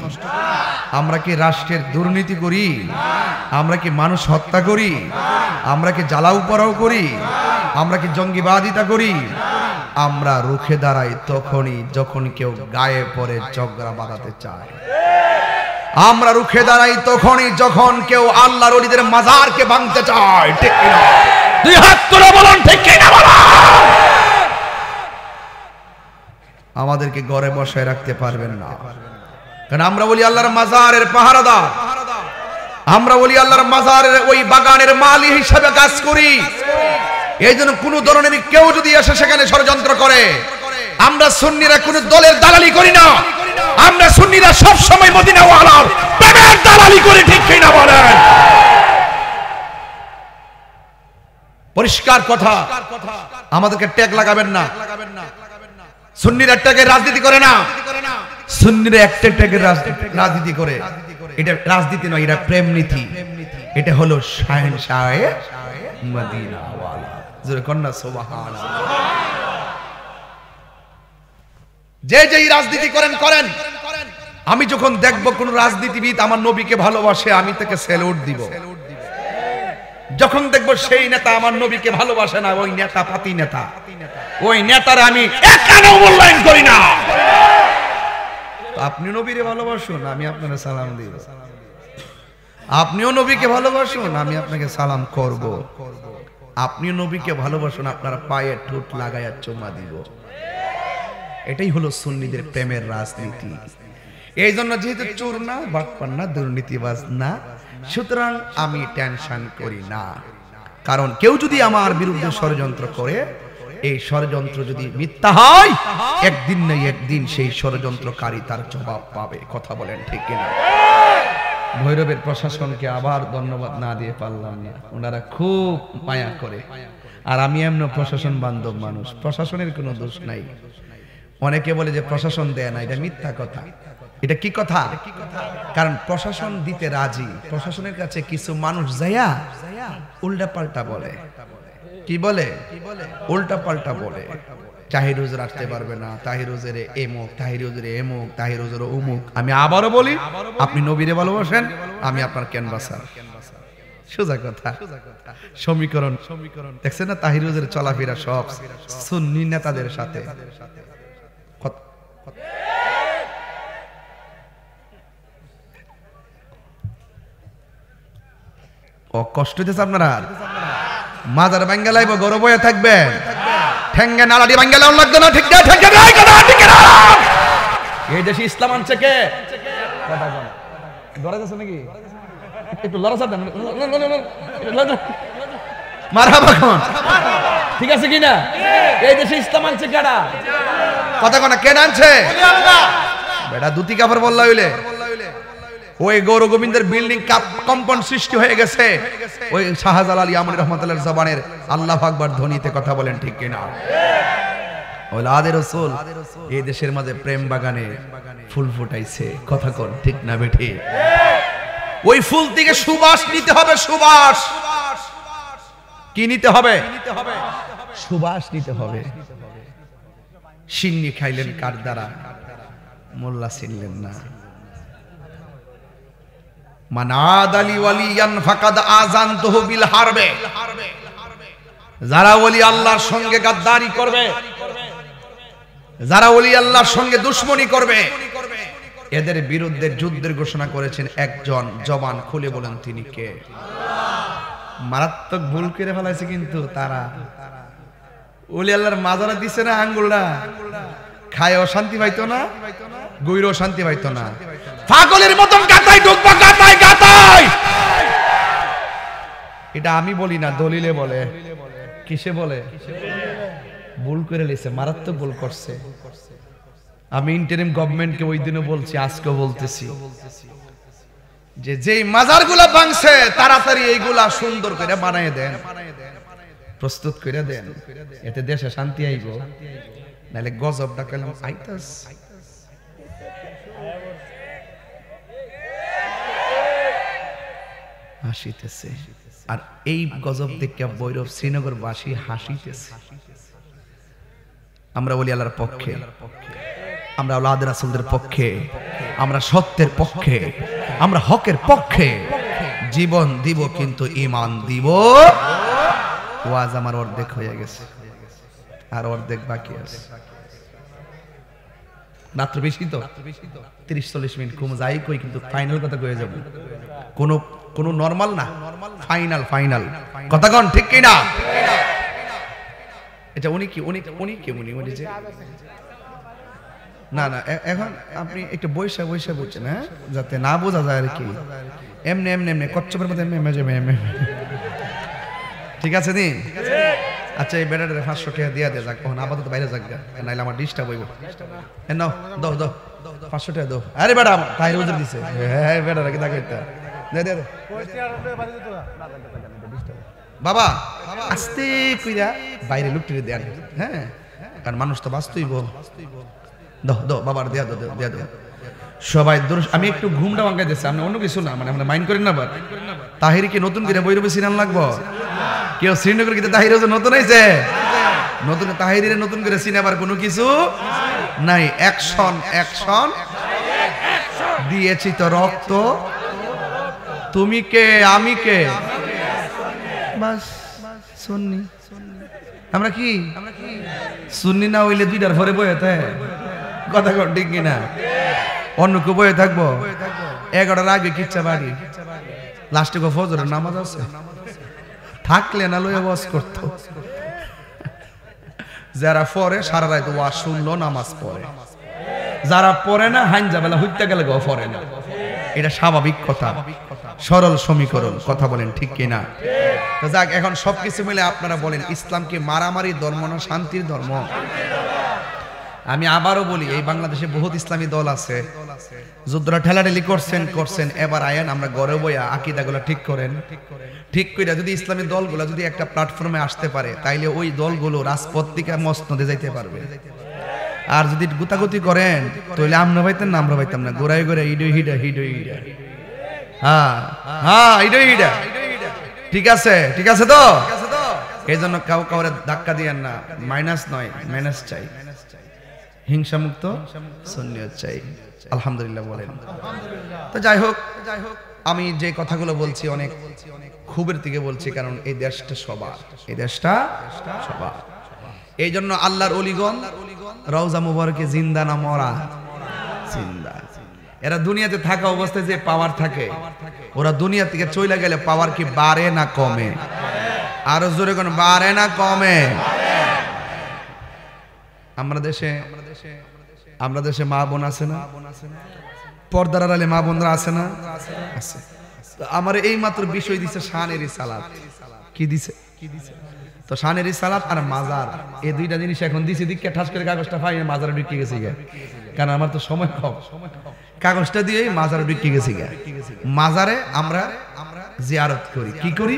আমরা কি রাষ্ট্রের দুর্নীতি করি? আমরা কি মানুষ হত্যা করি? আমরা কি জ্বালাও পোড়াও করি? আমরা কি জঙ্গিবাদিতা করি? আমরা রুখে দাঁড়াই তখনই যখন কেউ গায়ে পড়ে ঝগড়া বাঁধাতে চায়। আমরা রুখে দাঁড়াই তখনই যখন কেউ আল্লাহর ওলিদের মাজারকে ভাঙতে চায়। ঠিক কিনা? দুই হাত তুলে বলুন ঠিক কিনা বলুন। আমাদেরকে ঘরে বসায় রাখতে পারবেন না, কারণ আমরা বলি আল্লাহর মাজারের পাহারাদার, আমরা বলি আল্লাহর মাজারের ওই বাগানের মালি হিসেবে কাজ করি। এই জন্য কোন ধরনের কেউ যদি এসে সেখানে ষড়যন্ত্র করে, আমরা সুন্নিরা কোন দলের দালালি করি না, আমরা সুন্নিরা সব সময় মদিনাওয়ালার প্রেমের দালালি করি। ঠিক কিনা বলেন? পরিষ্কার কথা, আমাদেরকে ট্যাগ লাগাবেন না। সুন্নিরা ট্যাগের রাজনীতি করে না, সুন্নিরা একটা ট্যাগের রাজনীতি করে। এটা রাজনীতি নয়, এটা প্রেম নীতি। এটা হলো শাহেনশাহে মদিনাওয়ালা। জোরে কন্যা সুবহানাল্লাহ। যে যেই রাজনীতি করেন করেন, আমি যখন দেখব কোন রাজনীতিবিদ আমার নবীকে ভালোবাসে, আমি তাকে স্যালুট দিব। যখন দেখব সেই নেতা আমার নবীকে ভালোবাসে না, ওই নেতা পাতি নেতা, ওই নেতার আমি একানো মূল্যায়ন করি না। আপনি নবীরে ভালোবাসুন, আমি আপনাকে সালাম দিব। আপনিও নবীকে ভালোবাসুন, আমি আপনাকে সালাম করব। আপনিও নবীকে ভালোবাসুন, আপনার পায়ে ঠোঁট লাগায়া চুমা দিব। এটাই হলো সুন্নিদের প্রেমের রাজনীতি। এই জন্য যেহেতু চোর না, বাটপার না, দুর্নীতিবাজ না, সুতরাং আমি টেনশন করি না। কারণ কেউ যদি আমার বিরুদ্ধে ষড়যন্ত্র করে, এই ষড়যন্ত্র যদি মিথ্যা হয়, একদিন না একদিন সেই ষড়যন্ত্রকারী তার জবাব পাবে। কথা বলেন ঠিক কিনা? ভৈরবের প্রশাসনকে আবার ধন্যবাদ না দিয়ে পারলাম না, ওনারা খুব মায়া করে। আর আমি এমন প্রশাসন বান্ধব মানুষ, প্রশাসনের কোনো দোষ নাই। অনেকে বলে যে প্রশাসন দেয় না, এটা মিথ্যা কথা। এটা কি কথা? কারণ প্রশাসন দিতে রাজি, প্রশাসনের কাছে কিছু মানুষ যায়া উল্টা পাল্টা বলে। কি বলে? উল্টা পাল্টা বলে। তাহির হুজুর আসতে পারবে না, তাহির হুজুরে এমুক, তাহির হুজুরে এমুক, তাহির হুজুরে অমুক। আমি আবারও বলি, আপনি নবীরে ভালোবাসেন, আমি আপনার ক্যানভাসার। সোজা কথা, সমীকরণ। দেখছেন না তাহির হুজুরের চলাফেরা সব সুন্নি নেতাদের সাথে। ও কষ্ট হইতেছে আপনারা? মাজার ভাঙ্গা লাইব, গরব হয়ে থাকবেন, ঠেঙ্গে নালাডি ভাঙ্গা লাউন লাগবে না। ঠিক না? ঠেঙ্গে নাই কথা ঠিক না? এই দেশে ইসলাম আনছে কে? কথা বল। ডরে যাচ্ছে নাকি? একটু লড়াছাড় দেন। মারহাবা খান। ঠিক আছে কি না? এই দেশে ইসলাম আনছে কেডা? কথা কোনা কে আনছে? বেটা দুটি কাপড় বললা হইলে ওই গৌর গোবিন্দের বিল্ডিং কম্পন সৃষ্টি হয়ে গেছে ওই শাহজালাল ইয়ামানী রহমাতুল্লাহর জবানের আল্লাহু আকবার ধ্বনিতে। কথা বলেন ঠিক কিনা? ওলাদে রাসূল এই দেশের মাঝে প্রেম বাগানে ফুল ফুটাইছে। কথা কোন ঠিক না বেঠি? ওই ফুল থেকে সুবাস নিতে হবে। সুবাস কি নিতে হবে? সুবাস নিতে হবে। সিন্নি খাইলেন কার দ্বারা? মোল্লা ছিলেন না। মানাদালি ওয়ালিয়ান ফাকাদ আযানতুহু বিল হারবে। যারা ওলি আল্লাহর সঙ্গে গাদ্দারি করবে, যারা ওলি আল্লাহর সঙ্গে দুশমনি করবে, এদের বিরুদ্ধে যুদ্ধের ঘোষণা করেছেন একজন। জবান খুলে বলেন তিনি কে? মারাত্মক ভুল করে ফেলাইছে কিন্তু তারা। ওলি আল্লাহর মাজারা দিছে না আঙ্গুলটা, খায় অশান্তি পাইতো না, গইরও শান্তি পাইতো না। পাগলের মতন গাতাই ঢুকবো, গাতাই গাতাই। এটা আমি বলি না, দলিলে বলে। কিসে বলে? ভুল করে লেছে, মারাত্মক ভুল করছে। আমি ইন্টারিম গভর্নমেন্টকে ওই দিনও বলছি, আজকেও বলতেছি, যে যেই মাজারগুলা ভাঙছে তাড়াতাড়ি এইগুলা সুন্দর করে বানায় দেন, প্রস্তুত করে দেন, এতে দেশে শান্তি আইব। নাহলে গজব ডাকালাম আইতাস। হাসিতেছে, আর এই গজব দেখে বৈরব শ্রীনগরবাসী হাসিতেছে। আমরা বলি আল্লাহর পক্ষে, আমরা আওলাদ রাসূলদের পক্ষে, আমরা সত্যের পক্ষে, আমরা হকের পক্ষে জীবন দিব, কিন্তু ঈমান দিব। ওয়াজ আমার অর্ধেক হয়ে গেছে, আর অর্ধেক বাকি আছে। মাত্র বেশি তো 30-40 মিনিট কম যাই কই, কিন্তু ফাইনাল কথা কয়ে যাব। কোন নরমাল না, ফাইনাল ফাইনাল কথা কোন ঠিক কি না? এটা উনি যে না না, এখন আপনি একটু বৈশা বলছেন, হ্যাঁ, যাতে না বোঝা যায় আর কি। এমনি কচ্ছপের মধ্যে ঠিক আছে নি? আচ্ছা, এই বেটারে 500 টাকা দিয়া দে, যাক কখন আপাতত বাইরে যাক, নাইলে আমার ডিস্টার্ব হইব। নাও দাও 500 টাকা দাও। আরে বেটা তাইরে উজর দিছে, হ্যাঁ বেটারা কি তাকাইতা দে বাবা, আস্তে কইরা বাইরে লুকটিরে দেন, হ্যাঁ, কারণ মানুষ তো বাস্তবই বল। দাও বাবার দেয়া দাও সবাই। আমি একটু ঘুমটা ভাঙাই দিচ্ছি, আপনি অন্য কিছু না, মানে আমরা মাইন্ড করেন না। আবার তাহিরি কি নতুন করে বৈরবে সিনান লাগবো? কেউ শ্রীনগর কিন্তু তাহির নতুন হয়েছে, নতুন তাহিরে নতুন করে সিনেমার কোনো কিছু নাই। অ্যাকশন দিয়েছি তো রক্ত, তুমি কে আমি কে, বাস সুন্নি। আমরা কি সুন্নি না হইলে 2টার পরে বয়ে থাকে, কথা কন ঠিক কিনা? অন্য কেউ বয়ে থাকবো 11টার আগে কিচ্ছা বাড়ি, লাস্টে ফজরের নামাজ আছে, থাকলে না লয়ে ওয়াজ করতো। যারা পড়ে সারা রাত ওয়াজ শুনলো, নামাজ পড়ে। যারা পড়ে না হাইঞ্জা বেলা হইতে গেলে পড়ে না। এটা স্বাভাবিক কথা, সরল সমীকরণ, কথা বলেন ঠিক কিনা? তো যাক, এখন সবকিছু মিলে আপনারা বলেন, ইসলাম কি মারামারি ধর্ম না শান্তির ধর্ম? আমি আবারও বলি, এই বাংলাদেশে বহুত ইসলামী দল আছে, যুদ্ধরা ঠেলাঠেলি করছেন। এবার আয়েন আমরা ঘরে বইয়া আকীদাগুলো ঠিক করেন, ঠিক কইরা যদি ইসলামী দলগুলো যদি একটা প্ল্যাটফর্মে আসতে পারে, তাইলে ওই দলগুলো রাজপথ থেকে মসনদে যাইতে পারবে। আর যদি গুতাগুতি করেন, তাহলে আমরা পাইতেন না, আমরা পাইতাম না। গোড়ায় গোড়ায় হিডো হিডা হ্যাঁ হিডা। ঠিক আছে তো? এই জন্য কাউরে ধাক্কা দিয়েন না, মাইনাস নয়, মাইনাস চাই, হিংসা মুক্ত সুন্নিয়ত চাই। আলহামদুলিল্লাহ বলেন। তো যাই হোক, আমি যে কথাগুলো বলছি অনেক খুবের থেকে বলছি, কারণ এই দেশটা সবার, এই জন্য আল্লাহর ওলিগণ রওজা মুবারকে জিন্দা না মরা? জিন্দা। এরা দুনিয়াতে থাকা অবস্থায় যে পাওয়ার থাকে, ওরা দুনিয়া থেকে চলে গেলে পাওয়ার কি বাড়ে না কমে? আরো জোরে কোন বাড়ে না কমে? আমরা দেশে মা বোন আছে না, পর্দার আড়ালে মা বোনরা আছে না? আছে। আমার এই মাত্র বিষয় দিছে শানের সালাত। কি দিছে? তো শানের সালাত আর মাজার, এই দুইটা জিনিস এখন দিছে, দিকে ঠাস করে কাগজটা পাই মাজারে ঢুকে গেছে গা, কারণ আমার তো সময় কম। কাগজটা দিয়ে মাজারে ঢুকে গেছে গা। মাজারে আমরা জিয়ারত করি, কি করি?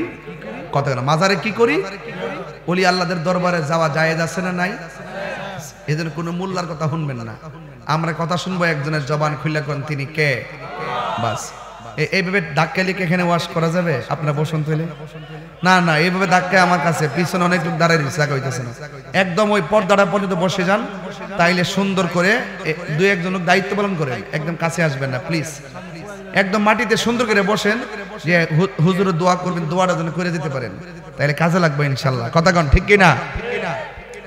কথা না, মাজারে কি করি? ওলি আল্লাহদের দরবারে যাওয়া জায়েজ আছে না নাই? এদের কোনো মোল্লার কথা শুনবেন না, আমরা কথা শুনবো একজনের জবান খুলে কোন তিনি কে, বাস। এইভাবে ধাক্কা লিখে এখানে ওয়াশ করা যাবে? আপনারা বসুন তাহলে। না, এইভাবে ধাক্কা আমার কাছে পিছনে অনেক লোক দাঁড়ায় দিচ্ছে, হইতেছে না। একদম ওই পর্দাটা পর্যন্ত বসে যান, তাইলে সুন্দর করে 2-1 লোক দায়িত্ব পালন করেন, একদম কাছে আসবেন না প্লিজ। একদম মাটিতে সুন্দর করে বসেন, যে হুজুরের দোয়া করবেন, দোয়াটা যেন করে দিতে পারেন, তাইলে কাজে লাগবে ইনশাল্লাহ। কথা কন ঠিক কিনা?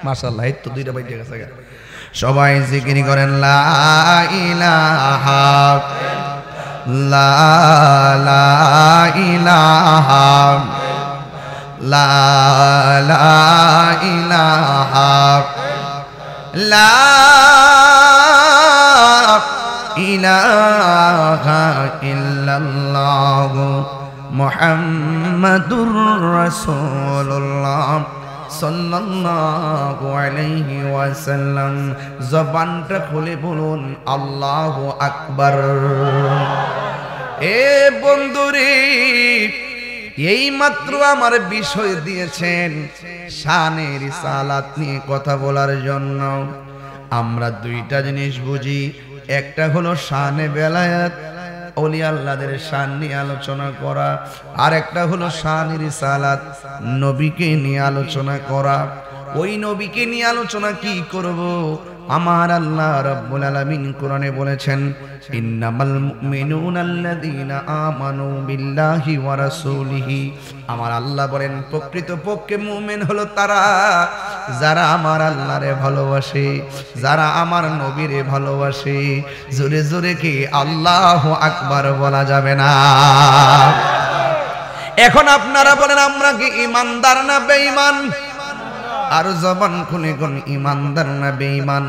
মাশাআল্লাহ, এই তো 2টা বাইটে গেছে। সবাই জিকির করেন, লা ইলাহা লা ইলাহা লা ইলাহা লা ইলাহা ইল্লাল্লাহ মুহাম্মাদুর রাসূলুল্লাহ সাল্লাল্লাহু আলাইহি ওয়াসাল্লাম। জবানটা খুলে বলুন আল্লাহু আকবার। এ বন্ধুরে, এই মাত্র আমার বিষয় দিয়েছেন শানে রিসালাত নিয়ে কথা বলার জন্য। আমরা দুইটা জিনিস বুঝি, একটা হলো শানে বেলায়াত, ওলি আল্লাহদের শান নিয়ে আলোচনা করা, আর একটা হলো শানে রিসালাত, নবীকে নিয়ে আলোচনা করা। ওই নবীকে নিয়ে আলোচনা কি করব? আমার আল্লাহ রাব্বুল আলামিন কোরআনে বলেছেন, ইন্নামাল মুমিনুনা আল্লাযীনা আমানু বিল্লাহি ওয়া রাসূলিহি। আমার আল্লাহ বলেন প্রকৃতপক্ষে মুমিন হলো তারা যারা আমার আল্লাহরে ভালোবাসে, যারা আমার নবীরে ভালোবাসে। জোরে জোরে কি আল্লাহু আকবার বলা যাবে না? এখন আপনারা বলেন আমরা কি ঈমানদার না বেঈমান? আর জবান খুলে কোন ঈমানদার না বেঈমান?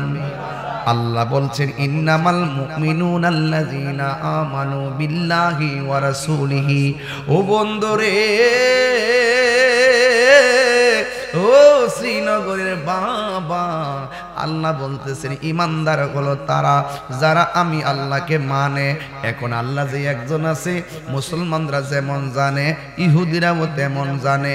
আল্লাহ বলছেন ইন্নামাল মুমিনুনা আল্লাযীনা আমানু বিল্লাহি ওয়া রাসূলিহি। ও বন্ধুরে, ও শ্রীনগরের বাবা, আল্লাহ বলতেছেন ঈমানদার হলো তারা যারা আমি আল্লাহকে মানে। এখন আল্লাহ যে একজন আছে, মুসলমানরা যেমন জানে, ইহুদিরাও তেমন জানে।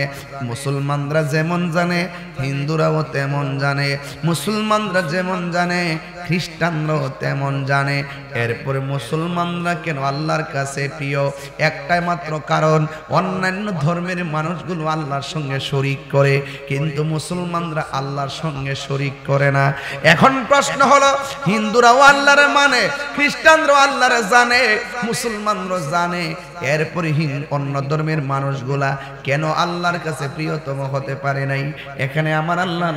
মুসলমানরা যেমন জানে, হিন্দুরাও তেমন জানে। মুসলমানরা যেমন জানে, খ্রিস্টানরাও তেমন জানে। এরপরে মুসলমানরা কেন আল্লাহর কাছে প্রিয়? একটাই মাত্র কারণ, অন্যান্য ধর্মের মানুষগুলো আল্লাহর সঙ্গে শরীক করে, কিন্তু মুসলমানরা আল্লাহর সঙ্গে শরীক করে না। এখন প্রশ্ন হলো, হিন্দুরাও আল্লাহরে মানে, খ্রিস্টানরাও আল্লাহরে জানে, মুসলমানরাও জানে, এরপরে অন্য ধর্মের মানুষগুলা কেন আল্লাহর কাছে প্রিয়তম হতে পারে নাই? এখানে আমার আল্লাহ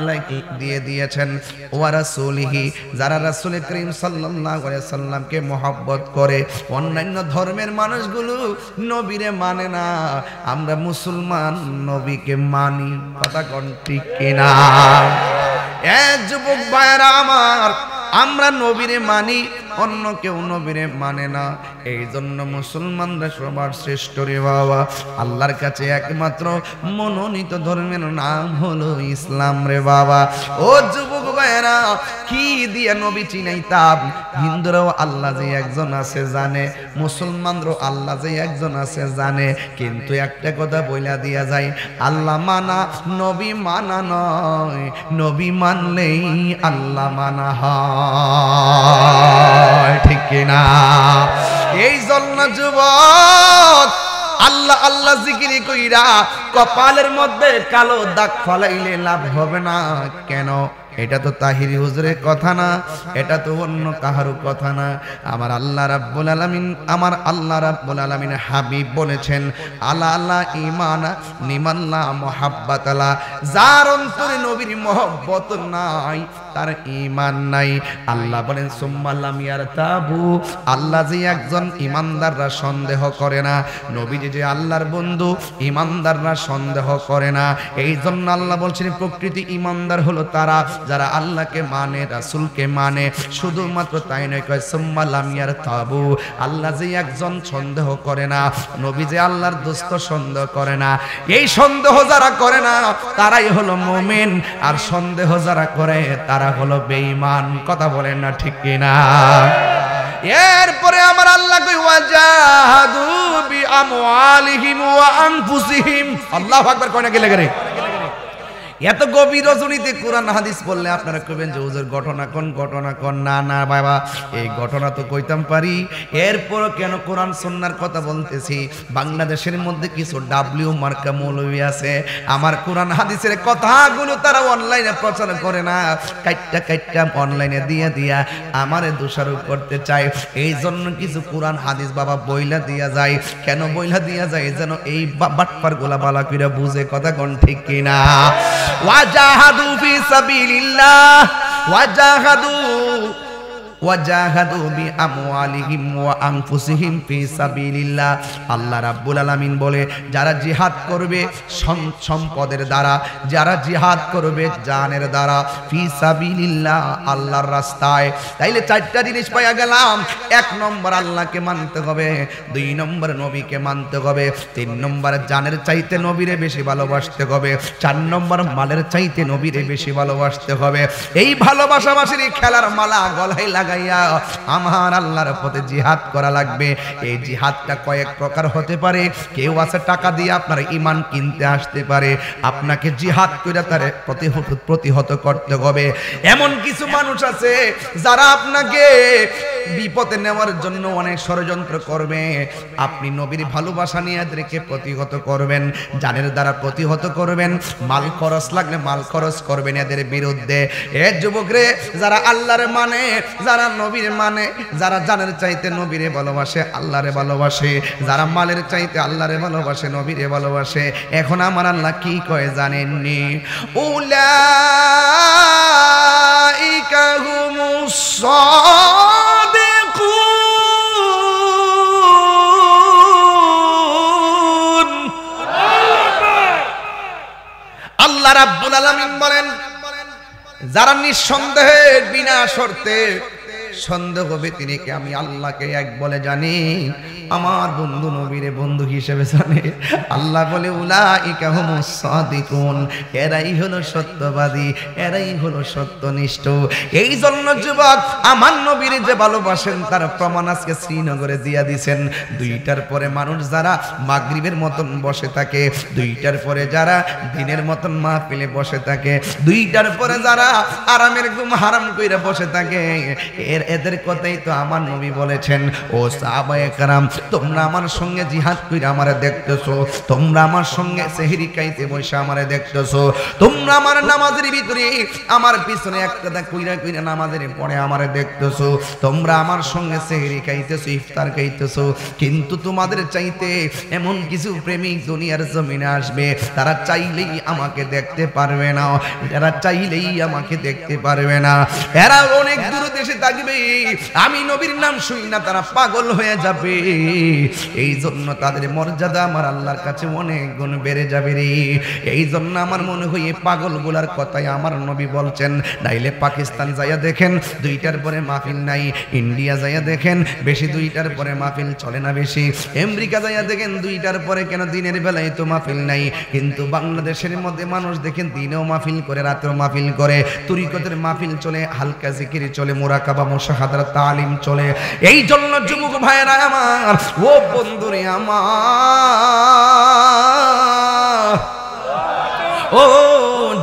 দিয়ে দিয়েছেন ওয়া রাসূলিহি, যারা রাসূল করিম সাল্লাল্লাহু আলাইহি সাল্লামকে মহব্বত করে। অন্যান্য ধর্মের মানুষগুলো নবীরে মানে না, আমরা মুসলমান নবীকে মানি। কথা কোন ঠিক কিনা? যুবক ভাইরা আমার, আমরা নবীরে মানি, অন্য কেউ নবীরে মানে না। এই জন্য মুসলমানরা সবার শ্রেষ্ঠ রে বাবা। আল্লাহর কাছে একমাত্র মনোনীত ধর্মের নাম হলো ইসলাম রে বাবা। ও যুবক ভাইরা, কি দিয়ে নবী চিনাইতাম? হিন্দুরাও আল্লাহ যে একজন আছে জানে, মুসলমানরাও আল্লাহ যে একজন আছে জানে, কিন্তু একটা কথা বইলা দিয়া যায়, আল্লাহ মানা নবী মানা নয়, নবী মানলেই আল্লাহ মানা হয়। ঠিক কিনা? এই জন্য যুবক, আল্লাহ আল্লাহ জিকির কইরা কপালের মধ্যে কালো দাগ ফলাইলে লাভ হবে না। কেন? এটা তো তাহিরি হুজুরের কথা না, এটা তো অন্য কাহারও কথা না। আমার আল্লাহ রাব্বুল আলামিন, আমার আল্লাহ রাব্বুল আলামিন হাবিব বলেছেন, আলা আলা ঈমানা নিমাল্লা মুহাব্বাতালা। যার অন্তরে নবীর মহব্বত নাই, তার ঈমান নাই। আল্লাহ বলেন সুম্মা লাম ইয়ারতাবু। আল্লাহ যে একজন, ঈমানদাররা সন্দেহ করে না। নবীজি যে আল্লাহর বন্ধু, ঈমানদাররা সন্দেহ করে না। এই জন্য আল্লাহ বলছেন প্রকৃতি ঈমানদার হলো তারা যারা আল্লাহকে মানে, রাসূলকে মানে। শুধুমাত্র তাই নয়, কয় সুম্মা লাম ইয়ারতাবু। আল্লাহ যে একজন সন্দেহ করে না, নবী যে আল্লাহর দোস্ত সন্দেহ করে না। এই সন্দেহ যারা করে না তারাই হলো মুমিন, আর সন্দেহ যারা করে তারা হলো বেঈমান। কথা বলেন না ঠিক কিনা? এরপরে আমার আল্লাহ কই ওয়াজাহাদু বিআমওয়ালিহিম ওয়া আনফুসিহিম। আল্লাহু আকবার কয় না কি লাগে রে? এত গভীর রজনীতে কোরআন হাদিস বললে আপনারা কইবেন যে হুজুর ঘটনা কোন? না না বাবা, এই ঘটনা তো কইতাম পারি। এরপর কেন কোরআন সুন্নাহর কথা বলতেছি? বাংলাদেশের মধ্যে কিছু ডাব্লিউ মার্কা মৌলবী আছে, আমার কোরআন হাদিসের কথাগুলো তারা অনলাইনে প্রচার করে না, কাইট্টা অনলাইনে দিয়া আমারে দোষারোপ করতে চায়। এই জন্য কিছু কোরআন হাদিস বাবা বইলা দিয়া যায়। কেন বইলা দিয়া যায়? যেন এই বাটপার গোলা বালা কইরা বুঝে। কথা কোন ঠিক কিনা? ওয়াজাহাদু ফি সাবিলিল্লাহ, ওয়াজাহাদু ওয়াজাহাদু বিআমওয়ালিহিম ওয়া আনফুসিহিম ফি সাবিলিল্লাহ। আল্লাহ রাব্বুল আলামিন বলে যারা জিহাদ করবে সম্পদের দ্বারা, যারা জিহাদ করবে জানের দ্বারা, ফি সাবিলিল্লাহ আল্লাহর রাস্তায়। তাইলে চারটা জিনিস পাইয়া গেলাম। এক নম্বর আল্লাহকে মানতে হবে, দুই নম্বর নবীকে মানতে হবে, তিন নম্বর জানের চাইতে নবীরে বেশি ভালোবাসতে হবে, চার নম্বর মালের চাইতে নবীরে বেশি ভালোবাসতে হবে। এই ভালোবাসাবাসীর খেলার মালা গলায় লাগাইয়া আমার আল্লাহর পথে জিহাদ করা লাগবে। এই জিহাদটা কয়েক প্রকার হতে পারে। কেউ আছে টাকা দিয়ে আপনার ঈমান কিনতে আসতে পারে, আপনাকে জিহাদ করে তার প্রতিহত করতে হবে। এমন কিছু মানুষ আছে যারা আপনাকে বিপদে নেওয়ার জন্য অনেক ষড়যন্ত্র করবে। আপনি নবীর ভালোবাসা নিয়ে এদেরকে প্রতিহত করবেন, জানের দ্বারা প্রতিহত করবেন, মাল খরচ লাগলে মাল খরচ করবেন এদের বিরুদ্ধে। এ যুবকরে, যারা আল্লাহরে মানে, যারা নবীর মানে, যারা জানের চাইতে নবীরে ভালোবাসে, আল্লাহরে ভালোবাসে, যারা মালের চাইতে আল্লাহরে ভালোবাসে, নবীরে ভালোবাসে, এখন আমার আল্লাহ কি কয় জানেননি? উলাইকা হুমুস সাদিকুন। আল্লাহ রাব্বুল আলামিন বলেন, যারা নিঃসন্দেহে বিনা শর্তে সন্দেহ ব্যতিরেকে আমি আল্লাহকে এক বলে জানি, আমার বন্ধু নবীরে বন্ধু হিসেবে জানে, আল্লাহ বলে উলাইকা হুমুস সাদিকুন, এরাই হলো সত্যবাদী, এরাই হলো সত্যনিষ্ঠ। এই জন্য যুবক, আমার নবীর যে ভালোবাসেন তার প্রমাণ আজকে শ্রীনগরে দিয়া দিছেন। দুইটার পরে মানুষ যারা মাগরিবের মতন বসে থাকে, দুইটার পরে যারা দিনের মতন মাহফিলে বসে থাকে, দুইটার পরে যারা আরামের ঘুম হারাম কইরা বসে থাকে, এদের কথাই তো আমার নবী বলেছেন, ও সাহাবায়ে কেরাম, তোমরা আমার সঙ্গে জিহাদ কইরা আমারে দেখতেছো, তোমরা আমার সঙ্গে সেহরি খাইতে বসে আমারে দেখতেছো, তোমরা আমার নামাজের ভিতরে আমার পিছনে একটা কইরা কইরা নামাজের পড়ে আমারে দেখতেছো, তোমরা আমার সঙ্গে সেহরি খাইতেছো, ইফতার খাইতেছো, কিন্তু তোমাদের চাইতে এমন কিছু প্রেমিক দুনিয়ার জমিনে আসবে, তারা চাইলেই আমাকে দেখতে পারবে না, এরা চাইলেই আমাকে দেখতে পারবে না, এরা অনেক দূর দেশে থাকবে, আমি নবীর নাম শুনি না তারা পাগল হয়ে যাবে। এই জন্য তাদের মর্যাদা আমার আল্লাহর কাছে অনেক গুণ বেড়ে যাবে রে। এই জন্য আমার মনে হয় এই পাগলগুলার কথাই আমার নবী বলছেন। নাইলে পাকিস্তান যাইয়া দেখেন দুইটার পরে মাহফিল নাই, ইন্ডিয়া যাইয়া দেখেন বেশি দুইটার পরে মাহফিল চলে না বেশি, আমেরিকা যাইয়া দেখেন দুইটার পরে কেন দিনের বেলায় তো মাহফিল নাই, কিন্তু বাংলাদেশের মধ্যে মানুষ দেখেন দিনেও মাহফিল করে রাতেও মাহফিল করে, তরিকতের মাহফিল চলে, হালকা জিকির চলে, মুরাকাবা মুশাহাদাত তালিম চলে। এই জন্য যুবক ভাইরা আমার, ও বন্ধুরে আমার, ও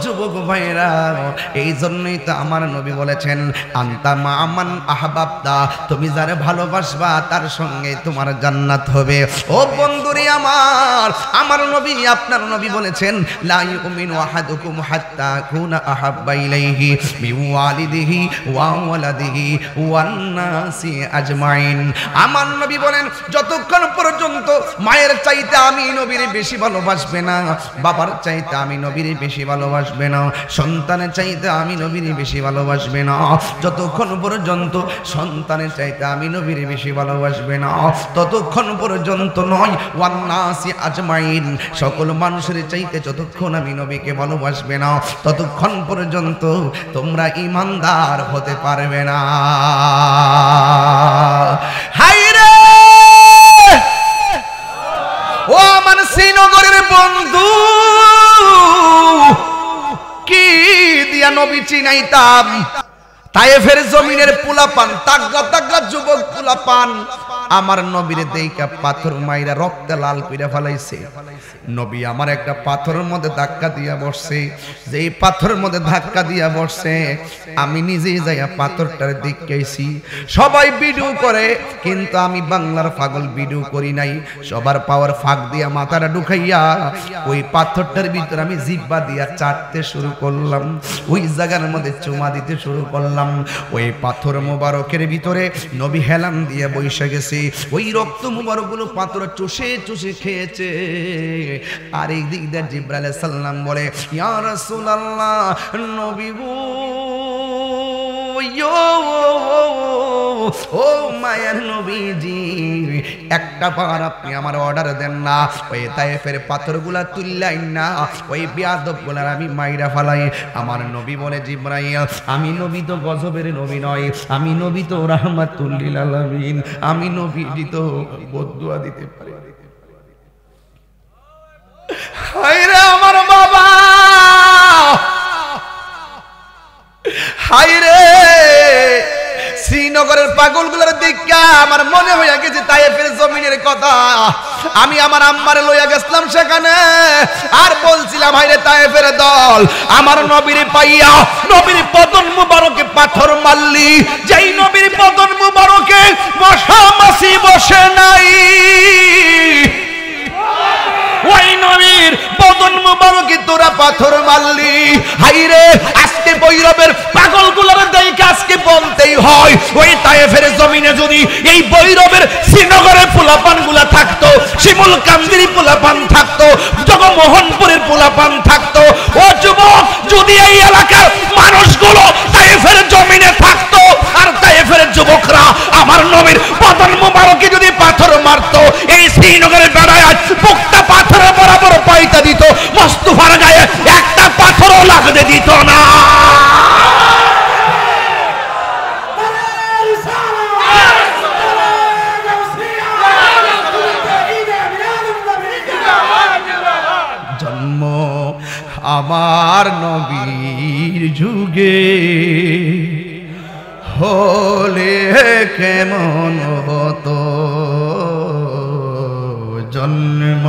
যুবক ভাইরা, এই জন্যই তো আমার নবী বলেছেন, আনতা মা আমান আহবাবতা, তুমি যারে ভালোবাসবা তার সঙ্গে তোমার জান্নাত হবে। ও বন্ধুরে আমার নবী, আপনার নবী বলেছেন, লা ইউমিনু আহাদুকুম হাত্তা আকুনা আহাব্বা ইলাইহি মিন ওয়ালিদিহি ওয়া ওয়ালাদিহি ওয়ান নাসি আজমাইন। আমার নবী বলেন, যতক্ষণ পর্যন্ত মায়ের চাইতে আমি নবীর বেশি ভালোবাসবে না, বাবার চাইতে আমি নবীর বেশি ভালোবাসবে না, সন্তানের চাইতে আমি নবীর বেশি ভালোবাসবে না, যতক্ষণ পর্যন্ত সন্তানের চাইতে আমি নবীর বেশি ভালোবাসবে না, ততক্ষণ পর্যন্ত নয়, ওয়ান নাসি আজমাইন, সকল মানুষের চাইতে যতক্ষণ আমি নবীকে ভালোবাসবে না, ততক্ষণ পর্যন্ত তোমরা ঈমানদার হতে পারবে না। হায়রে, ও আমার শ্রীনগরের বন্ধু, কি দিয়া নবী চিনাইতাম, তায়েফের জমিনের পোলাপান, তাগড়া তাগড়া যুবক পোলাপান আমার নবীর দেইকা পাথর মাইরা রক্তে লাল কইরা ফেলাইছে। নবী আমার একটা পাথরের মধ্যে ধাক্কা দিয়া বসছে, যেই পাথরের মধ্যে ধাক্কা দিয়া বসছে আমি নিজেই যাইয়া পাথরটার দেখাইছি। সবাই ভিডিও করে, কিন্তু আমি বাংলার পাগল ভিডিও করি নাই, সবার পাওয়ার ফাঁক দিয়া মাথাটা ঢুকাইয়া ওই পাথরটার ভিতরে আমি জিহ্বা দিয়া চাটতে শুরু করলাম, ওই জায়গার মধ্যে চুমা দিতে শুরু করলাম। ওই পাথর মোবারকের ভিতরে নবী হেলান দিয়ে বসে গেছে, ওই রক্ত মুবারকগুলো পাথর চুষে চুষে খেয়েছে। আর এই দিক দিয়ে জিবরাইল আলাইহিস সালাম বলে, ইয়া রাসূলুল্লাহ, নবী গো, নবীজি একটা বার আপনি আমার অর্ডার দেন না, ওই তায়েফের পাথরগুলা তুললাই না, ওই বেয়াদবগুলার আমি মাইরা ফালাই। আমার নবী বলে, জিবরাইল আমি নবী তো গজবের নবী নয়, আমি নবী তো রাহমাতুল লিল আলামিন, আমি নবীজি তো বদদুয়া দিতে পারি। হায়রে আমার বাবা, হায়রে শ্রীনগরের পাগলগুলোর দেখা আমার মনে হইয়া গেছে তায়েফের জমিনের কথা। আমি আমার আম্মারে লইয়া গেছিলাম সেখানে, আর বলছিলাম হায়রে তায়েফের দল আমার নবীর পাইয়া নবীর বদন মুবারকে পাথর মারলি, যেই নবীর বদন মুবারকে মশা মাছি বসে নাই, ওই নবীর বদন মুবারকে তোরা পাথর মারলি। হাইরে আজকে বৈরবের পাগলগুলোর দেখে আজকে বলতেই হয়, ওই তায়েফের জমিনে যদি এই বৈরবের শ্রীনগরের পোলাপানগুলা থাকতো, শিমুল কান্দির পোলাপান থাকতো, জগমোহনপুরের পোলাপান থাকতো, ও যুবক যদি এই এলাকার মানুষগুলো তায়েফের জমিনে থাকতো, আর তায়েফের যুবকরা আমার নবীর বদন মুবারকে যদি পাথর মারতো, এই শ্রীনগরের বেড়ায় বুকটা পাথরের বরাবর পাইতা দিত, মুস্তাফার গায়ে একটা পাথরও লাগতে দিত না। জন্ম আমার নবীর যুগে হলে কেমন হতো, জন্ম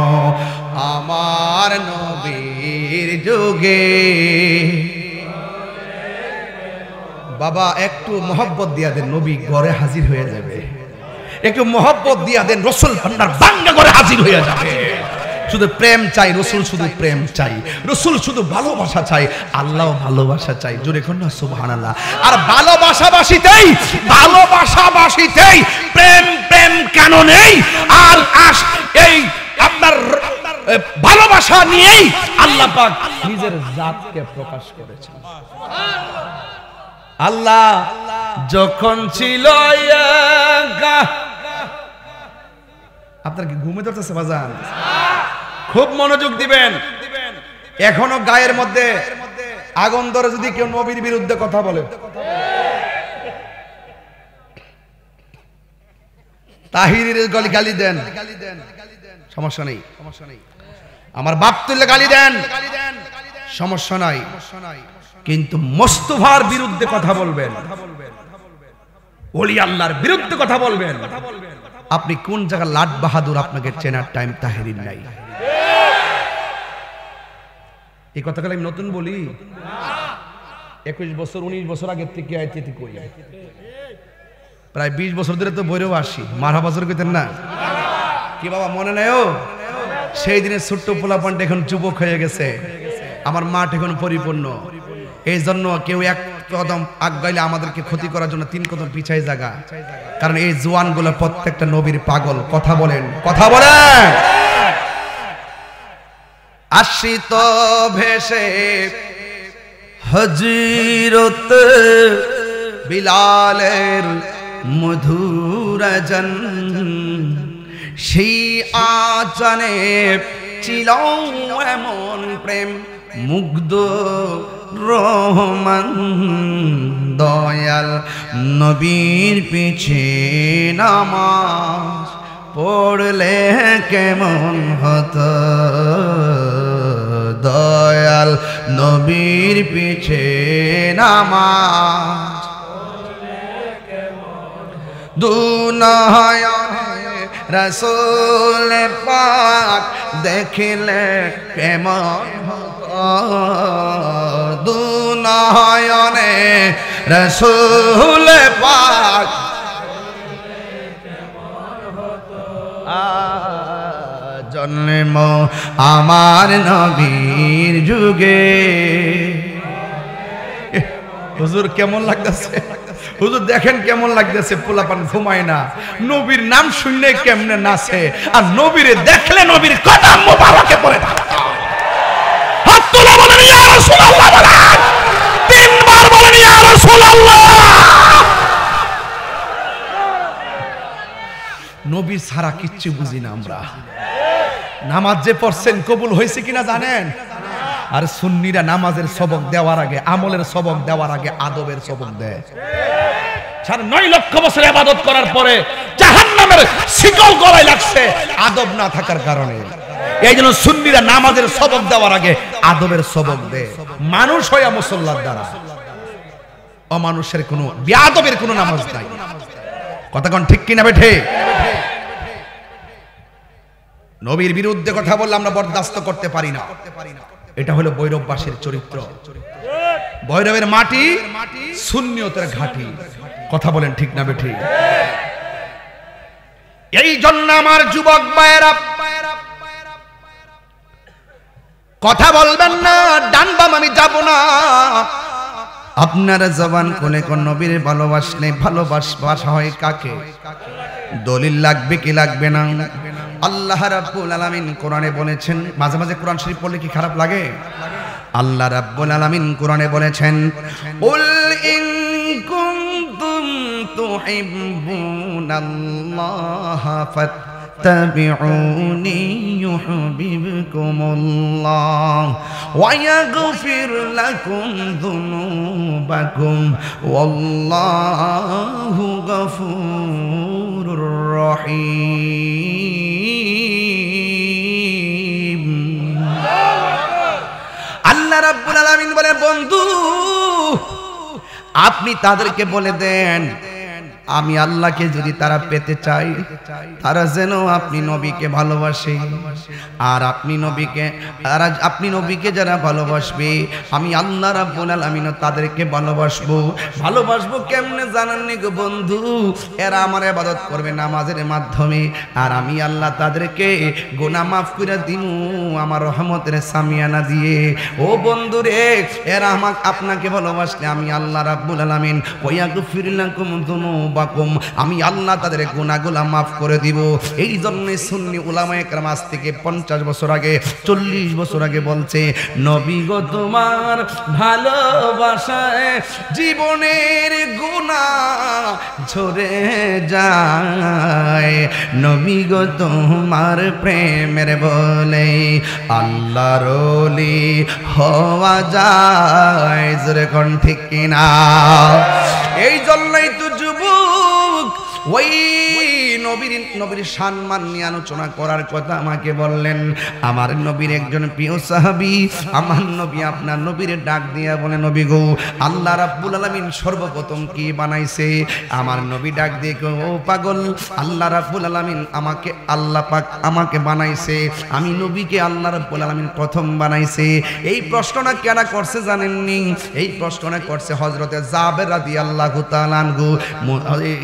আমার নবীর যুগে। বাবা একটু মহব্বত দিয়া দেন, নবী ঘরে হাজির হয়ে যাবে। একটু মহব্বত দিয়া দেন, রসুল ভান্ডার ভাঙ্গা করে হাজির হয়ে যাবে। শুধু প্রেম চাই, রসুল শুধু প্রেম চাই, রসুল শুধু ভালোবাসা চাই, আল্লাহ ভালোবাসা চাই। জোরে কোন না সুবহানাল্লাহ। আর ভালোবাসাবাসীতেই ভালোবাসাবাসীতেই প্রেম প্রেম কেন নেই? আর এই আপনার ভালোবাসা নিয়েই আল্লাহ পাক নিজের জাতকে প্রকাশ করেছেন। আল্লাহ যখন ছিল আপনার কি ঘুমে ধরতেছে বাজান? খুব মনোযোগ দিবেন। এখনো গায়ের মধ্যে আগুন ধরে যদি কেউ নবীর বিরুদ্ধে কথা বলে, তাহিরের গালি দেন, সমস্যা নেই। আমার বাপ তুললে গালি দেন, সমস্যা নাই। কিন্তু মুস্তাফার বিরুদ্ধে কথা বলবেন, ওলি আল্লাহর বিরুদ্ধে কথা বলবেন, আপনি কোন জায়গা লাট বাহাদুর আপনাকে চেনার টাইম তাহিরির নাই। এই কথাগুলো আমি নতুন বলি, 21 বছর 19 বছর আগে থেকে আইতে কই, প্রায় 20 বছর ধরে তো বইরেও আসি। মারহা বছর কইতেন না কি বাবা, মনে নাই? ও সেই দিনের ছোট্ট পোলাপানটা এখন যুবক হয়ে গেছে, আমার মাঠ এখন পরিপূর্ণ। এই জন্য কেউ এক কদম আগাইলে আমাদেরকে ক্ষতি করার জন্য 3 কদম পিছায় জায়গা। কারণ এই জওয়ানগুলো প্রত্যেকটা নবীর পাগল। কথা বলেন, কথা বলেন। আশ্রিত ভেসে হযরত বিলালের মধুর জন, সেই আচনে ছিল এমন প্রেম মুগ্ধ রহমান, দয়াল নবীর পিছে নামাজ পড়লে কেমন হতো, দয়াল নবীর পিছে নামাজ দুনয়নে রাসূল পাক দেখিলে কেমন হতো, দুনয়নে রাসূল পাক জন্ম আমার নবীর যুগে। হুজুর কেমন লাগতেছে? হুজুর দেখেন কেমন লাগতেছে, পোলাপান ঘুমায় না, নবীর নাম শুনলে কেমনে নাচে, আর নবীরে দেখলে নবীর কদম মোবারকে পড়ে থাকে। হাত তুলে বলেন ইয়া রাসূলুল্লাহ, বলেন 3 বার বলেন ইয়া রাসূলুল্লাহ। নবী ছাড়া কিচ্ছু বুঝি না আমরা। নামাজ যে পড়ছেন কবুল হয়েছে কিনা জানেন? আর সুন্নিরা নামাজের সবক দেওয়ার আগে, আমলের সবক দেওয়ার আগে আদবের সবক দেয়। 9 লক্ষ বছর ইবাদত করার পরে জাহান্নামের শিকল গলায় লাগছে আদব না থাকার কারণে। এই জন্য সুন্নিরা নামাজের সবক দেওয়ার আগে আদবের সবক দেয়। মানুষ হইয়া মুসল্লার দ্বারা অমানুষের কোনো বেয়াদবের কোনো নামাজ নাই। কথা কোন ঠিক কিনা বেঠে? নবীর বিরুদ্ধে কথা বললে আমরা বরদাস্ত করতে পারি না। এটা হলো ভৈরববাসীর চরিত্র। ভৈরবের মাটি সুন্নিয়তের ঘাঁটি। কথা বলেন ঠিক না বেঠে? এই জন্য আমার যুবক ভাইয়েরা কথা বলবেন না, ডান বাম আমি যাব না। আপনার জবান কোনে কোন নবীর ভালোবাসলে ভালোবাসা হয় কাকে? দলিল লাগবে কি লাগবে না? আল্লাহ রাব্বুল আলামিন কোরআনে বলেছেন, মাঝে মাঝে কোরআন শরীফ পড়লে কি খারাপ লাগে? আল্লাহ রাব্বুল আলামিন কোরআনে বলেছেন, উল ইন কুনতুম তুহিব্বুনাল্লাহ ফাত্তাবিউনি ইউহিব্বুকুমুল্লাহ ওয়া ইয়াগফির লাকুম যুনুবাকুম ওয়াল্লাহু গফুরুর রহিম। আল্লাহ রাব্বুল আলামিন বলে, বন্ধু আপনি তাদেরকে বলে দেন আমি আল্লাহকে যদি তারা পেতে চাই তারা যেন আপনি নবীকে ভালোবাসে। আর আপনি নবীকে যারা ভালোবাসবে আমি আল্লাহ রাব্বুল আলামিন তাদেরকে ভালোবাসবো কেমনে জানেননি গো বন্ধু? এরা আমার ইবাদত করবে নামাজের মাধ্যমে, আর আমি আল্লাহ তাদেরকে গুনাহ মাফ করে দিমু আমার রহমতের সামিয়ানা দিয়ে। ও বন্ধু রে, এরা আপনাকে ভালোবাসলে আমি আল্লাহ রাব্বুল আলামিন ওয়াগফির লাকুম যুনুবাকুম, আমি আল্লাহ তাদের গুনাহগুলো মাফ করে দিব। এই জন্য সুন্নি উলামায়ে কেরাম আজ থেকে 50 বছর আগে 40 বছর আগে বলছে, নবী গো তোমার ভালোবাসায় জীবনের গুনাহ ঝরে যায়, নবী গো তোমার প্রেমের বলে আল্লাহর ওলি হওয়া যায়। জোরে কোন ঠিক কিনা? এই জন্যই তো যুবক ওই নবীর সম্মান নিয়ে আলোচনা করার কথা আমাকে বললেন। আমার নবীর একজন প্রিয় সাহাবী, আমার নবী আপনার নবীর ডাক দিয়া বলে, নবী গো আল্লাহ রাব্বুল আলামিন সর্বপ্রথম কি বানাইছে? আমার নবী ডাক দিয়ে ও পাগল, আল্লাহ রাব্বুল আলামিন আল্লাহ পাক আমাকে বানাইছে, আমি নবীকে আল্লাহ রাব্বুল আলামিন প্রথম বানাইছে। এই প্রশ্নটা কেনা করছে জানেননি? এই প্রশ্নটা করছে হযরতে জাবের রাদিয়াল্লাহু তাআলা আনহু।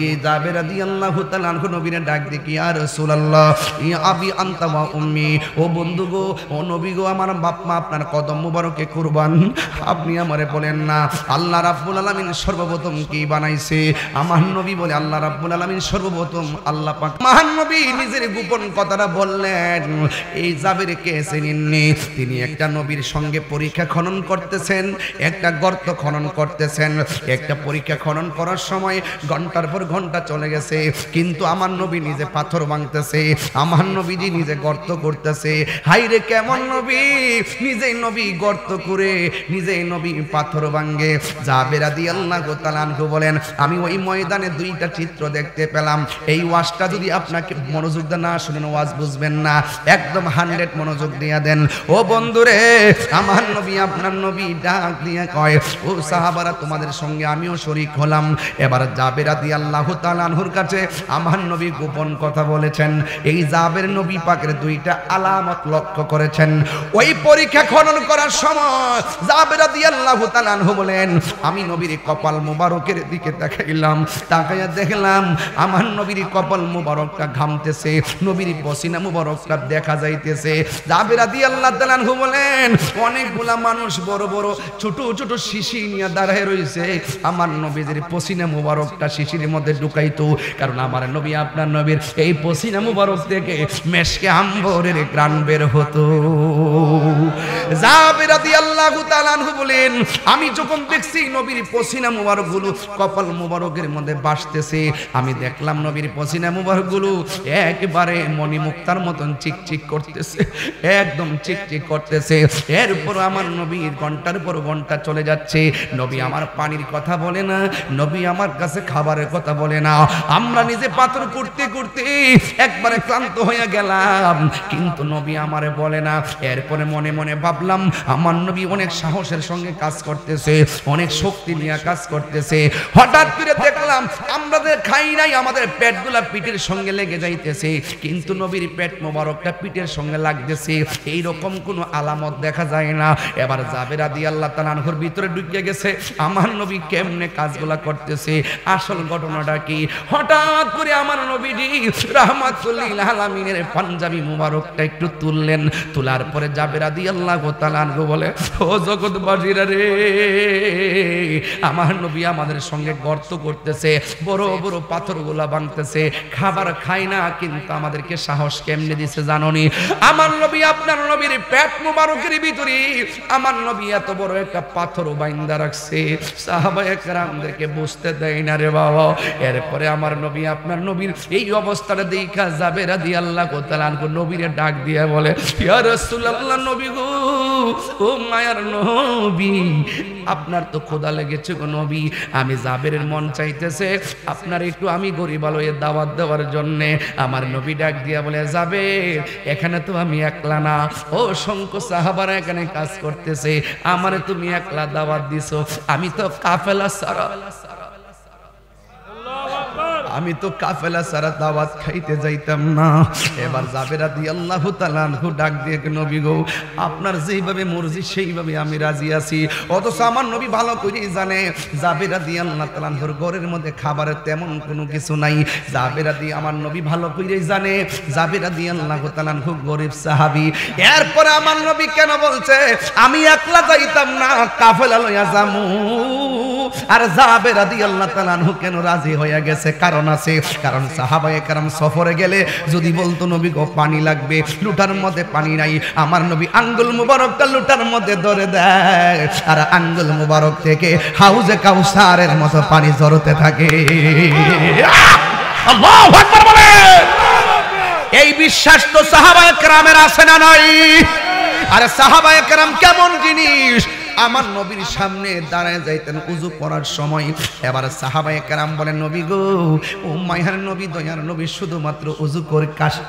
এই জাবের রাদিয়াল্লাহু তাআলা আনহু নবীর ডাক দিয়ে কি, ইয়া রাসূলুল্লাহ ইয়া আবি আনতা ওয়া উম্মি, ও বন্ধু গো, ও নবী গো, আমার বাপ মা আপনার কদম মুবারকে কুরবান, আপনি আমারে বলেন না আল্লাহ রাব্বুল আলামিন সর্বপ্রথম কি বানাইছে? আমার নবী বলে আল্লাহ রাব্বুল আলামিন সর্বপ্রথম আল্লাহ পাক। মহান নবী নিজের গোপন কথাটা বললেন। এই জাবের কে চেনেননি? তিনি একটা নবীর সঙ্গে পরীক্ষা খনন করতেছেন, একটা গর্ত খনন করতেছেন। একটা পরীক্ষা খনন করার সময় ঘন্টার পর ঘন্টা চলে গেছে, কিন্তু আমার নবী নিজে পাথর ভাঙতেছে, আমার নবীজি নিজে গর্ত করতেছে। হাইরে কেমন নবী! নিজেই নবী গর্ত করে, নিজেই নবী পাথর ভাঙে। জাবের রাদিয়াল্লাহু তাআলা আনহু বলেন, আমি ওই ময়দানে দুইটা চিত্র দেখতে পেলাম। এই ওয়াজটা যদি আপনাকে মনোযোগ দিয়ে না শুনেন ওয়াজ বুঝবেন না, একদম 100 মনোযোগ দিয়ে দেন। ও বন্ধুরে, আমার নবী আপনার নবী ডাক দিয়ে কয়, ও সাহাবারা তোমাদের সঙ্গে আমিও শরীক হলাম। এবার জাবের রাদিয়াল্লাহু তাআলা আনহুর কাছে আমার নবী গোপন কথা বলেছেন। এই জাবের নবী পাকের দুইটা আলামত লক্ষ্য করেছেন। ওই পরীক্ষা খনন করার সময় জাবের রাদিয়াল্লাহু তাআলা আনহু বলেন, আমি নবীর কপাল মুবারকের দিকে তাকাইলাম, তাকাইয়া দেখলাম আমার নবীর কপাল মুবারকটা ঘামতেছে, নবীর পসিনা মুবারকটা দেখা যাইতেছে। জাবের রাদিয়াল্লাহু তাআলা আনহু বলেন, অনেকগুলা মানুষ বড় বড় ছোট ছোট শিশি নিয়ে দাঁড়ায় রইছে, আমার নবীর পসিনা মুবারকটা শিশির মধ্যে ঢুকাইতো। কারণ আমার নবী আপনার নবীর এই পসিনা মুবারক থেকে মেশকে আম্বরের ঘ্রাণ বের হতো। জাবের রাদিয়াল্লাহু তাআলা আনহু বলেন, আমি যখন দেখছি নবীর পসিনা মুবারকগুলো কপাল মুবারকের মধ্যে ভাসতেছে, আমি দেখলাম নবীর পসিনা মুবারকগুলো একেবারে মণিমুক্তার মতন চিকচিক করতেছে, একদম চিকচিক করতেছে। এরপর আমার নবীর ঘন্টার পর ঘন্টা চলে যাচ্ছে, নবী আমার পানির কথা বলে না, নবী আমার কাছে খাবারের কথা বলে না। আমরা নিজে পাথর করতে করতে একবারে ক্লান্ত হয়ে গেলাম, কিন্তু নবী আমারে বলে না। এরপরে মনে মনে ভাবলাম আমার নবী অনেক সাহসের সঙ্গে কাজ করতেছে, অনেক শক্তি নিয়ে কাজ করতেছে। হঠাৎ করে দেখলাম আমরা খাই নাই, আমাদের পেটগুলা পিঠের সঙ্গে লেগে যাইতেছে, কিন্তু নবীর পেট মোবারকটা পিঠের সঙ্গে লাগতেছে, এইরকম কোনো আলামত দেখা যায় না। এবার জাবের রাদিয়াল্লাহু তাআলা আনহুর ভিতরে ঢুকে গেছে আমার নবী কেমনে কাজগুলা করতেছে, আসল ঘটনাটা কি। হঠাৎ করে আমার নবীজি রাহমাতুল লিল আলামিনের পাঞ্জাবি মুবারকটা একটু তুললেন, তোলার পরে জাবের রাদিয়াল্লাহু তাআলা আনহু বলে, ও জগৎবাসীরা রে, আমার নবী আমাদের সঙ্গে গর্ত করতেছে, বড় বড় পাথরগুলা ভাঙতেছে, খাবার খায় না, কিন্তু আমাদেরকে সাহস কেমনে দিছে জানোনি? আমার নবী আপনার নবীর পেট মুবারকের ভিতরে আমার নবী এত বড় একটা পাথর বাইন্দা রাখছে, সাহাবায়ে কেরামদেরকে বুঝতে দেয় না রে বাবা। এরপরে আমার নবী আপনার নবীর এই অবস্থাটা দেখা জাবের রাদিয়াল্লাহু তাআলা আনহু নবীরে ডাক দিয়ে বলে, ইয়া রাসূলুল্লাহ, নবী গো, ও মায়ার নবী, আপনার তো ক্ষুধা লেগেছে গো নবী, আমি জাবেরের মন চাইতেছে আপনার একটু আমি গরিব আলোয় দাওয়াত দেওয়ার জন্য। আমার নবী ডাক দিয়া বলে, জাবের, এখানে তো আমি একলা না, ও অসংখ্য সাহাবারা এখানে কাজ করতেছে, আমারে তুমি একলা দাওয়াত দিছো, আমি তো কাফেলা সারা, আমি তো কাফেলা সারা দাওয়াত খাইতে যাইতাম না। এবার জাবের রাদিয়াল্লাহু তাআলা আনহু ডাক দিয়ে, নবী গো, আপনার যেইভাবে মর্জি সেইভাবে আমি রাজি আছি। অথচ আমার নবী ভালো করেই জানে জাবের রাদিয়াল্লাহু তাআলা আনহুর ঘরের মধ্যে খাবারের তেমন কোনো কিছু নাই। জাবের আমার নবী ভালো করেই জানে জাবের রাদিয়াল্লাহু তাআলা আনহু গরিব সাহাবী। এরপরে আমার নবী কেন বলছে আমি একলা যাইতাম না, কাফেলা লইয়া যামু, আর জাবের রাদিয়াল্লাহু তাআলা আনহু কেন রাজি হয়ে গেছে? কারণ আছে, কারণ সাহাবায়ে কেরাম সফরে গেলে যদি বলতো নবী গো পানি লাগবে, লুটার মধ্যে পানি নাই, আমার নবী আঙ্গুল মুবারকটা লুটার মধ্যে ধরে দেয়, আর আঙ্গুল মুবারক থেকে হাউজে কাউসারের মতো পানি ঝরতে থাকে। আল্লাহু আকবার বলে। এই বিশ্বাস তো সাহাবায়ে কেরামের আছে না নাই? আরে সাহাবায়ে কেরাম কেমন জিনিস, আমার নবীর সামনে দাঁড়ায় যাইতেন উযু করার সময়। এবার সাহাবায়ে কেরাম বলেন, নবী গো, ও মায়ার নবী, দয়ার নবী, শুধুমাত্র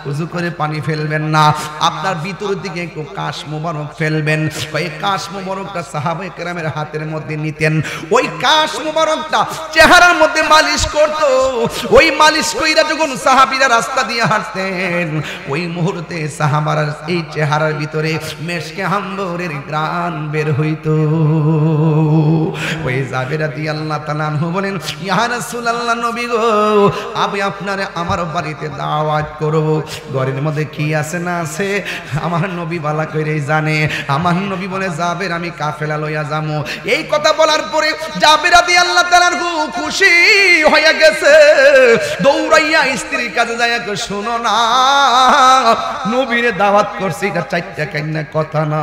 উযু করে পানি ফেলবেন না, আপনার ভিতর দিকে একটু কাশ মোবারক ফেলবেন। ওই কাশ মোবারকটা সাহাবায়ে কেরামের হাতের মধ্যে নিতেন, ওই কাশ মোবারকটা চেহারার মধ্যে মালিশ করত। ওই মালিশ কইরা যখন সাহাবীরা রাস্তা দিয়ে হাঁটতেন, ওই মুহূর্তে সাহাবারা এই চেহারার ভিতরে মেশকে আম্বরের ঘ্রাণ বের হইতো। ওই জাবের রাদিয়াল্লাহু তাআলা আনহু বলেন, ইয়া রাসূলুল্লাহ, নবী গো, আমি আপনারে আমার বাড়িতে দাওয়াত করব, ঘরের মধ্যে কি আছে না আছে আমার নবী ভালো করেই জানে। আমার নবী বলে, জাবের, আমি কাফেলা লইয়া যামু। এই কথা বলার পরে জাবের রাদিয়াল্লাহু তাআলা আনহু খুশি হয়ে গেছে, দৌড়াইয়া স্ত্রীর কাছে যাইয়া কই, শোনো না, নবীরে দাওয়াত করছি, এটা চারটা কান্না কথা না,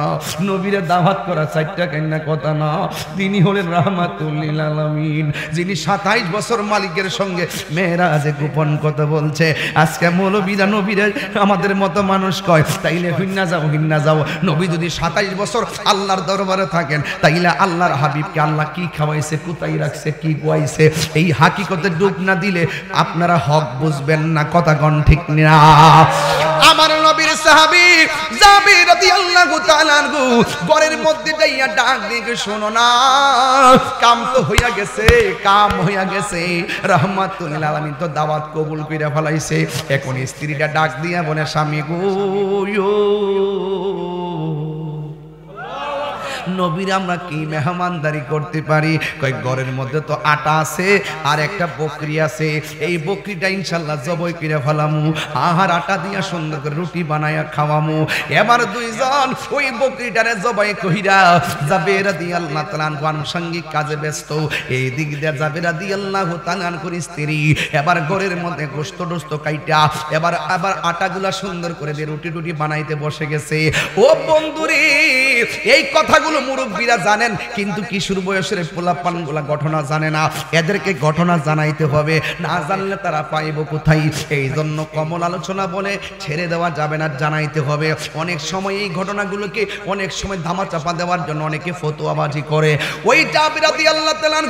নবীরে দাওয়াত করা চারটা কান্না কথা না। তিনি হলেন রাহমাতুল লিল আলামিন, যিনি 27 বছর মালিকের সঙ্গে মেরাজে গোপন কথা বলছে। আজকে মৌলবীরা নবীরা আমাদের মতো মানুষ কয়, তাইলে হিন্না যাও। নবী যদি 27 বছর আল্লাহর দরবারে থাকেন, তাইলে আল্লাহর হাবিবকে আল্লাহ কি খাওয়াইছে, কোথায় রাখছে, কি গোয়াইছে, এই হাকিকতে ডুব না দিলে আপনারা হক বুঝবেন না। কথা কোন ঠিক না? আমার নবীর সাহাবী জাবের রাদিয়াল্লাহু তাআলা আনহু ঘরের মধ্যে যাইয়া ডাক দিয়ে, শোনো না, কাম তো হইয়া গেছে, রাহমাতুল লিল আলামিন তো দাওয়াত কবুল কইরা ফলাইছে। এখন স্ত্রীটা ডাক দিয়া বলে, স্বামী গো, নবীর আমরা কি মেহমানদারি করতে পারি? কয় ঘরের মধ্যে তো আটা আছে আর একটা বকরি আছে, এই বকরিটা ইনশাআল্লাহ জবাই করে ফেলামু, আহার আটা দিয়া সুন্দর করে রুটি বানায়া খাওয়ামু। এবার দুইজন ওই বকরিটারে জবাই কইরা জাবের রাদিয়াল্লাহু তাআলা আনুষঙ্গিক কাজে ব্যস্ত। এই দিক দিয়ে জাবের রাদিয়াল্লাহু তাআলা স্ত্রী এবার ঘরের মধ্যে গোশত টোস্ত কাইটা এবার আটাগুলা সুন্দর করে দিয়ে রুটি টুটি বানাইতে বসে গেছে। ও বন্ধুরে, এই কথাগুলো মুরব্বীরা জানেন, কিন্তু কিশোর বয়সের পোলাপানগুলা ঘটনা জানে না। এদেরকে ঘটনা জানাইতে হবে, না জানলে তারা পাইব কোথায়? এই জন্য কমল আলোচনা বলে ছেড়ে দেওয়া যাবে না, জানাইতে হবে। অনেক সময় এই ঘটনাগুলোকে অনেক সময় ধামাচাপা দেওয়ার জন্য অনেকে ফতোয়াবাজি করে। ওই জাবের রাদিয়াল্লাহু তাআলা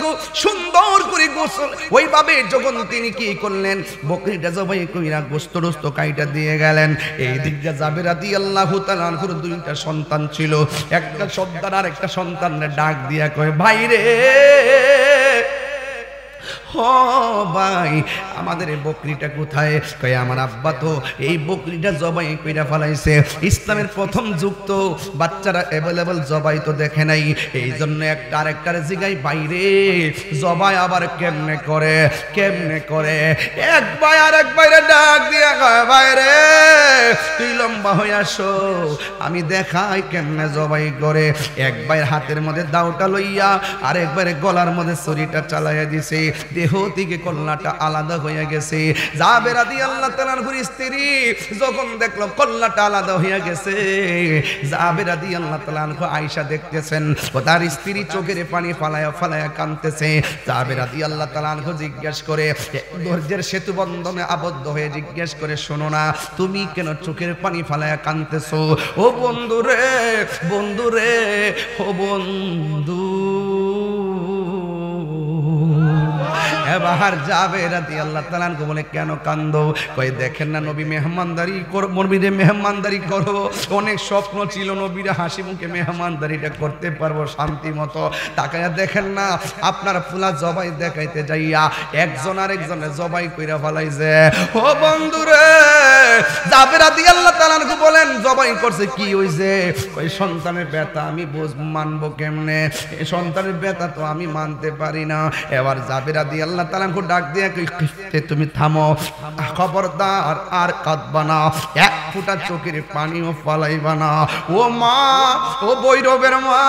সুন্দর করে গোসল ওইভাবে যখন তিনি কি করলেন, বকরিটা জবাই কইরা গোশত টোস্ত কাইটা দিয়ে গেলেন। এই দিক দিয়ে জাবের রাদিয়াল্লাহু তাআলা দুইটা সন্তান ছিল, একটা সন্তান আর একটা সন্তানের ডাক দিয়া কয়, ভাই রে, ও ভাই, আমাদের এই বকরিটা কোথায়? কয় আমার আব্বা তো এই বকরিটা জবাই কইরা ফলাইছে। ইসলামের প্রথম যুগ তো বাচ্চারা অ্যাভেলেবল জবাই তো দেখে নাই, এই জন্য একটা আরেকটার জিগাই, বাইরে জবাই আবার কেমনে করে কেমনে করে? এক ভাই আর এক ভাইরে ডাক দিয়া কয়, বাইরে তুই লম্বা হয়ে আসো, আমি দেখাই কেমনে জবাই করে। এক ভাইয়ের হাতের মধ্যে দাওটা লইয়া আর একবারে গলার মধ্যে ছুরিটা চালাইয়া দিছে, দেহ থেকে কল্লাটা আলাদা হয়ে গেছে। জাবের রাদিয়াল্লাহু তাআলার স্ত্রী যখন দেখলো কল্লাটা আলাদা হয়ে গেছে, জাবের রাদিয়াল্লাহু তাআলা আয়েশা দেখতেছেন, ও তার স্ত্রী চোখের পানি ফালায়া ফালায়া কাঁদতেছে। জাবের রাদিয়াল্লাহু তাআলা জিজ্ঞেস করে, ধৈর্যের সেতু বন্ধনে আবদ্ধ হয়ে জিজ্ঞেস করে, শোনো না, তুমি কেন চোখের পানি ফালায়া কাঁদতেছো? ও বন্ধু রে, বন্ধু রে, ও বন্ধু। এবার জাবের রাদিয়াল্লাহু তাআলা বলে, কেন কান্দো? কই দেখেন না, নবী মেহমানদারি করব, নবীরে মেহমানদারি করব, অনেক স্বপ্ন ছিল নবীরে হাসি মুখে মেহমানদারিটা করতে পারবো শান্তি মতো। তাকায়া দেখেন না, আপনার ফুলা জবাই দেখাইতে যাইয়া একজন আরেকজনে জবাই কইরা ফলাইছে। ও বন্ধু রে, জাবের রাদিয়াল্লাহু তাআলা বলেন, জবাই করছে কি হইছে? ওই সন্তানের ব্যথা আমি মানবো কেমনে? এই সন্তানের ব্যথা তো আমি মানতে পারি না। এবার জাবের রাদিয়াল্লাহু তাআলা ডাক দিয়ে, তুমি থামো, খবরদার আর কাঁদবা না, এক ফোঁটা চোখের পানিও ফালাইবা না। ও মা, ও বৈরবের মা,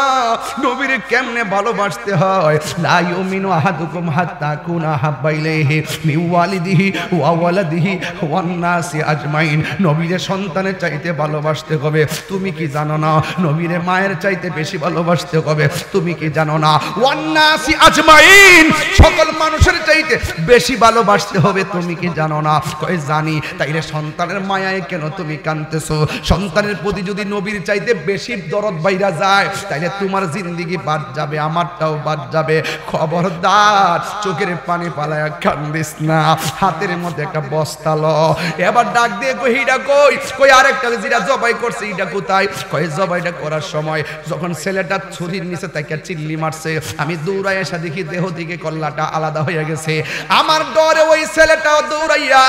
নবীর কেমনে ভালোবাসতে হয়। লা ইউমিনু আহাদুকুম হাত্তা কুনা হাব্বা ইলাইহি মিন ওয়ালিদিহি ওয়া ওয়ালাদিহি ওয়ান নাসি আজমাইন। নবীর সন্তানের চাইতে ভালোবাসতে হবে। তুমি কি জানো না, নবীর মায়ের চাইতে বেশি ভালোবাসতে হবে? তুমি কি জানো না, ওয়ান নাসি আজমাইন, সকল মানুষের চাইতে বেশি ভালোবাসতে হবে? তুমি কি জানো না? কই জানি। তাইলে সন্তানের মায়ায় কেন তুমি কাঁদতেছো? সন্তানের প্রতি যদি নবীর চাইতে বেশি দরদ বাইরা যায়, তাইলে তোমার জিন্দেগি বাদ যাবে, আমারটাও বাদ যাবে। খবরদার চোখের পানি পালায়া কান্দিস না। হাতের মধ্যে একটা বস্তা ল। এবার ডাক দিয়ে কইটা কই, কই আরেকটা যেটা জবাই করছে এটা কোথায়? কই জবাইটা করার সময় যখন ছেলেটা ছুরির নিচে তাকে চিল্লি মারছে, আমি দৌড়ায় এসে দেখি দেহ থেকে কল্লাটা আলাদা হয়ে গেছে। আমার ডরে ওই ছেলেটাও দৌড়াইয়া,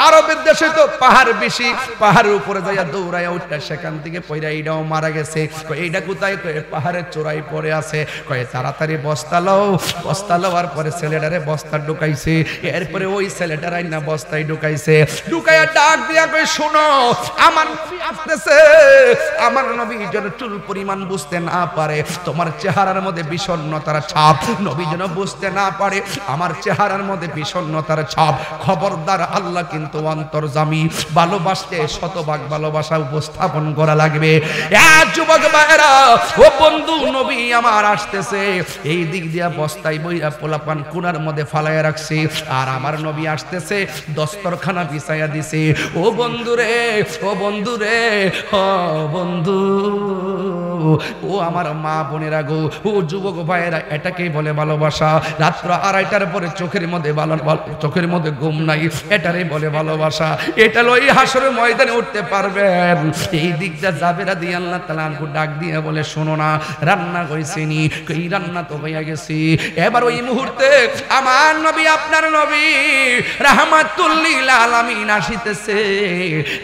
আরবের দেশে তো পাহাড় বেশি, পাহাড়ের উপরে যাইয়া দৌড়াইয়া উঠটা সেখান থেকে পয়রা এইটাও মারা গেছে। এইটা কোথায়? পাহাড়ের চূড়ায় পড়ে আছে। কয়ে তাড়াতাড়ি বস্তা লও। বস্তা লওয়ার পরে ছেলেটারে বস্তা ঢুকাইছে। এরপরে ওই ছেলেটার আইনা বস্তায় ঢুকাইছে। ঢুকাইয়া ডাক দিয়া কই, শোনো, আমার নবী আসতেছে। আমার নবী যেন চুল পরিমাণ বুঝতে না পারে তোমার চেহারার মধ্যে বিষণ্ণতার ছাপ, নবী যেন বুঝতে না পারে আমার চেহারার মধ্যে বিষণ্ণতার ছাপ। খবরদার, আল্লাহ কিন্তু অন্তর্যামী, ভালোবাসতে শতভাগ ভালোবাসা উপস্থাপন করা লাগবে। যুবক ভাইরা, ও বন্ধু, নবী আমার আসতেছে। এই দিক দিয়া বস্তায় বইরা পোলাপান কোনার মধ্যে ফালাইয়া রাখছে, আর আমার নবী আসতেছে, দস্তরখানা বিছাইয়া দিছে। ও বন্ধু রে, ও বন্ধু রে, ও বন্ধু, ও আমার মা বোনেরা গো, ও যুবক ভাইয়েরা, এটাকেই বলে ভালোবাসা। রাত্র 2:30টার পরে চোখের মধ্যে ঘুম নাই, এটারে বলে ভালোবাসা। এটা লই হাসরের ময়দানে উঠতে পারবেন। এই দিকটা জাবের রাদিয়াল্লাহু তাআলা আনহু ডাক দিয়ে বলে, শোনো না, রান্না কইছেনি, এই রান্না তো হইয়া গেছে। এবার ওই মুহূর্তে আমার নবী, আপনার নবী রাহমাতুল লিল আলামিন আসিতেছে।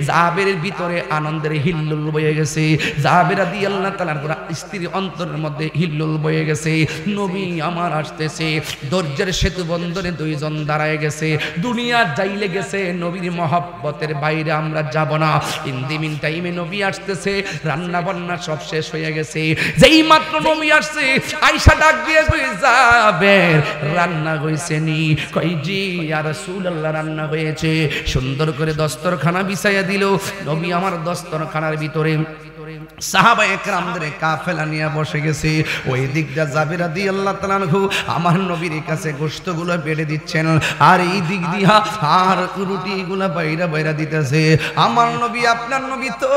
জাবেরের ভিতরে আনন্দের হিল্লোল বয়ে গেছে। জাবের রাদিয়াল্লাহু তাআলার স্ত্রীর অন্তরের মধ্যে হিল্লোল বয়ে গেছে। নবী আমার আসতেছে। ধৈর্যের সেতু বন্ধনে দুইজন দাঁড়ায় গেছে। দুনিয়া যাইলে গেছে, নবীর মহব্বতের বাইরে আমরা যাব না। ইন দি মিন টাইমে নবী আসতেছে, রান্না বান্না সব শেষ হয়ে গেছে। যেই মাত্র নবী আসছে, আয়েশা ডাক দিয়ে কই, জাবের রান্না হইছে নি? কই জি ইয়া রাসূলুল্লাহ, রান্না হয়েছে। সুন্দর করে দস্তরখানা বিছাইয়া দিল। নবী আমার দস্তরখানার ভিতরে সাহাবা একরামদের কাফেলা নিয়ে বসে গেছে। ওই দিকটা জাবের রাদিয়াল্লাহু তাআলা আনহু আমার নবীর কাছে গোশতগুলো বেড়ে দিচ্ছেন, আর এই দিক দিয়া আর রুটিগুলো বাইরা বাইরা দিতেছে। আমার নবী, আপনার নবী তো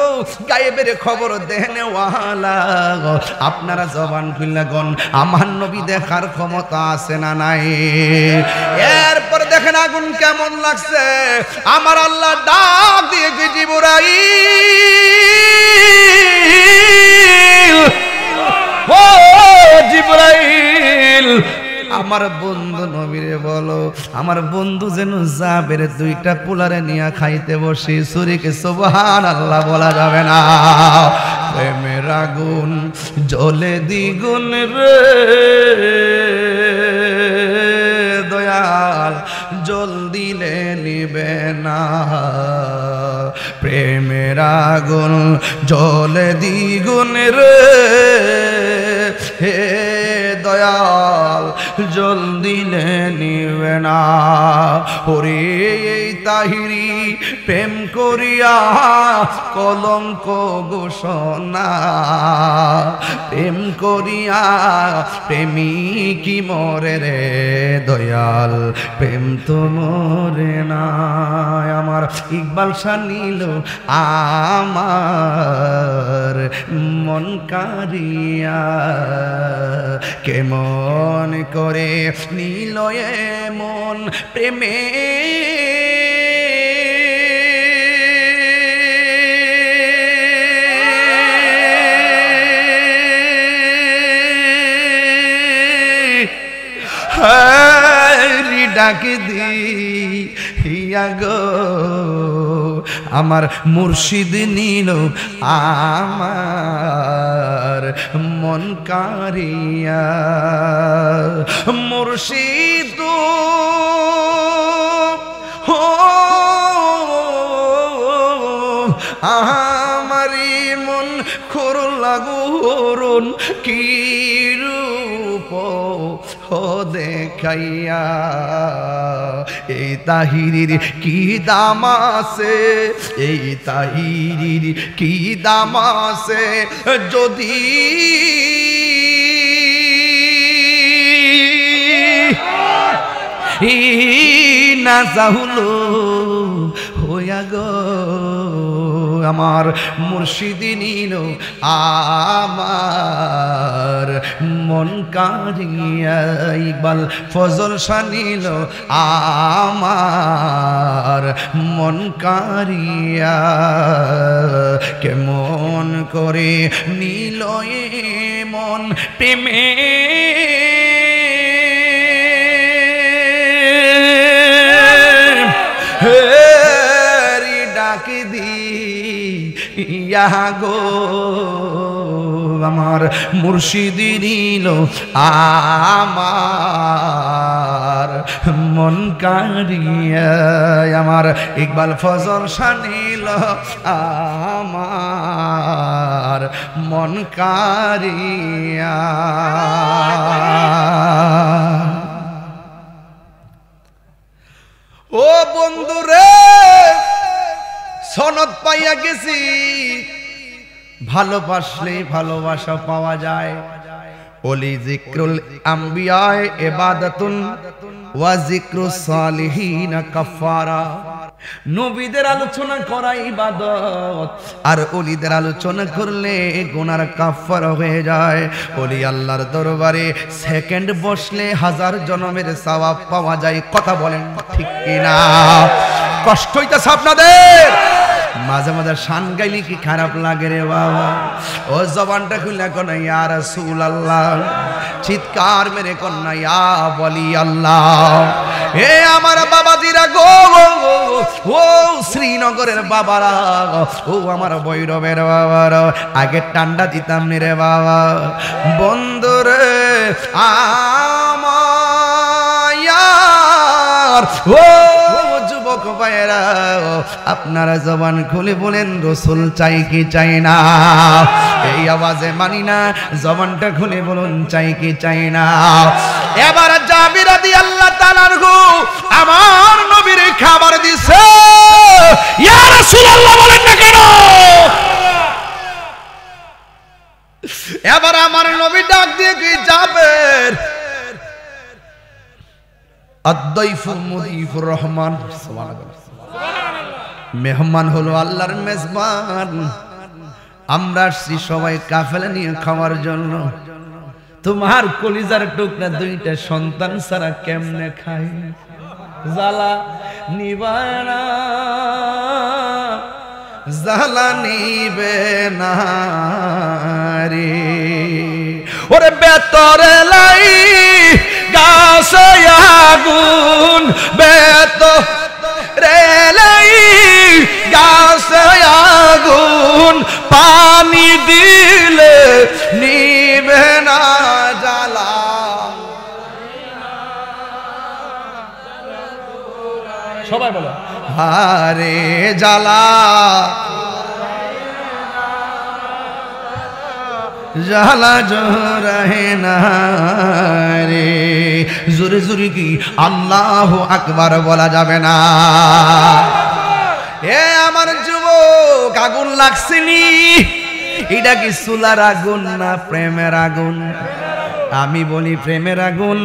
গায়েবের খবর দেনে ওয়ালা। আপনারা জবান খুললা গন, আমার নবী দেখার ক্ষমতা আছে না নাই? এরপর দেখেন আগুন কেমন লাগছে। আমার আল্লাহ ডাক দিয়ে কি, জিবরাইল, ও জিবরাইল, আমার বন্ধু নবীরে বলো, আমার বন্ধু যেন জাবের দুইটা পোলারে নিয়ে খাইতে বসে। সুরিকে সুবহানাল্লাহ বলা যাবে না। প্রেমের আগুন জ্বলে দ্বিগুণ রে দয়াল, জল দিলে নিবে না। প্রেমের আগুন জ্বলে দ্বিগুণ রে হে দয়াল, জল দিলে নিবে না। ওরে এই তাহিরি প্রেম করিয়া কলঙ্ক ঘোষণা, প্রেম করিয়া প্রেমিকি মরে রে দয়াল, প্রেম তো মরে না। আমার ইকবাল শাহ নিল আমার মন কারিয়া, কেমন করে নিল মন প্রেমে ডাক দিয়া গো, আমার মুর্শিদ নিল আমার মন কারিয়া। মুর্শিদ হো আমারি মন খোর লাগুরুন কি রূপ দেখাইয়া। এই তাহিরির কি দাম আছে, এই তাহিরির কি দাম আছে, যদি না চাহুলো হইয়া গো। আমার মুর্শিদ নিল আমার মন কারিয়া, ইকবাল ফজল শাহ নিল আমার মন কারিয়া। কেমন করে নিল মন প্রেমে ডাক দিয়া গো, আমার মুর্শিদ নিল আমার মন কারিয়া। আমার ইকবাল ফজল শাহ নিল আমার মন কারিয়া। ও বন্ধু রে, সনদ পাইয়া গেছি, ভালোবাসলে ভালোবাসা পাওয়া যায়। ওলি যিকরুল আম্বিয়ায়ে ইবাদাতুন ওয়া যিকরুস সালিহিন কাফারা। নবীদের আলোচনা করা ইবাদত, আর ওলিদের আলোচনা করলে গুনার কাফারা হয়ে যায়। ওলি আল্লাহর দরবারে সেকেন্ড বসলে 1000 জন্মের সওয়াব পাওয়া যায়। কথা বলেন ঠিক কিনা? কষ্ট হইতাছে আপনাদের? মাঝে মাঝে শান গাইলে কি খারাপ লাগে রে বাবা? ও জবানটা খুলে কোন ইয়া রাসূলুল্লাহ, চিৎকার মেরে কোন ইয়া ওয়ালি আল্লাহ। হে আমার বাবাজিরা গো, ও শ্রীনগরের বাবারা, ও আমার ভৈরবের বাবারা, আগে ঠান্ডা দিতাম নি রে বাবা। বন্ধুরে আমার ও যুবক ভাইরা, আপনারা জবান খুলে বলেন রাসূল চাই কি চাই না? এই আওয়াজে মানি না, জবানটা খুলে বলুন চাই কি চাই না? এবার জাবির রাদিয়াল্লাহু তাআলা আনহু আমার নবীর খাবার দিছে। ইয়া রাসূলুল্লাহ বলেন না কেন? এবার আমার নবী ডাক দিয়ে কি জাবের, আদ-দাইফু মুদিফুর রহমান, সুবহানাল্লাহ, মেহমান হলো আল্লাহর মেজবান। আমরা আসছি সবাই কাফেলা নিয়ে খাওয়ার জন্য। তোমার কলিজার টুকরা দুইটা সন্তান ছাড়া কেমনে খাই? জ্বালা নিবায় না, জ্বালা নিবে না রে। ওরে বেতরে লাই গাছে আগুন, বেতরে লাই গাছে আগুন, পানি দিলে নিবে না জ্বালা। সবাই বলো হারে জ্বালা, জ্বালা জোরে না রে। জোরে জোরে কি আল্লাহু আকবার বলা যাবে না? এ আমার যুবক, আগুন লাগছেনি? এটা কি চুলার আগুন না প্রেমের আগুন? আমি বলি প্রেমের আগুন,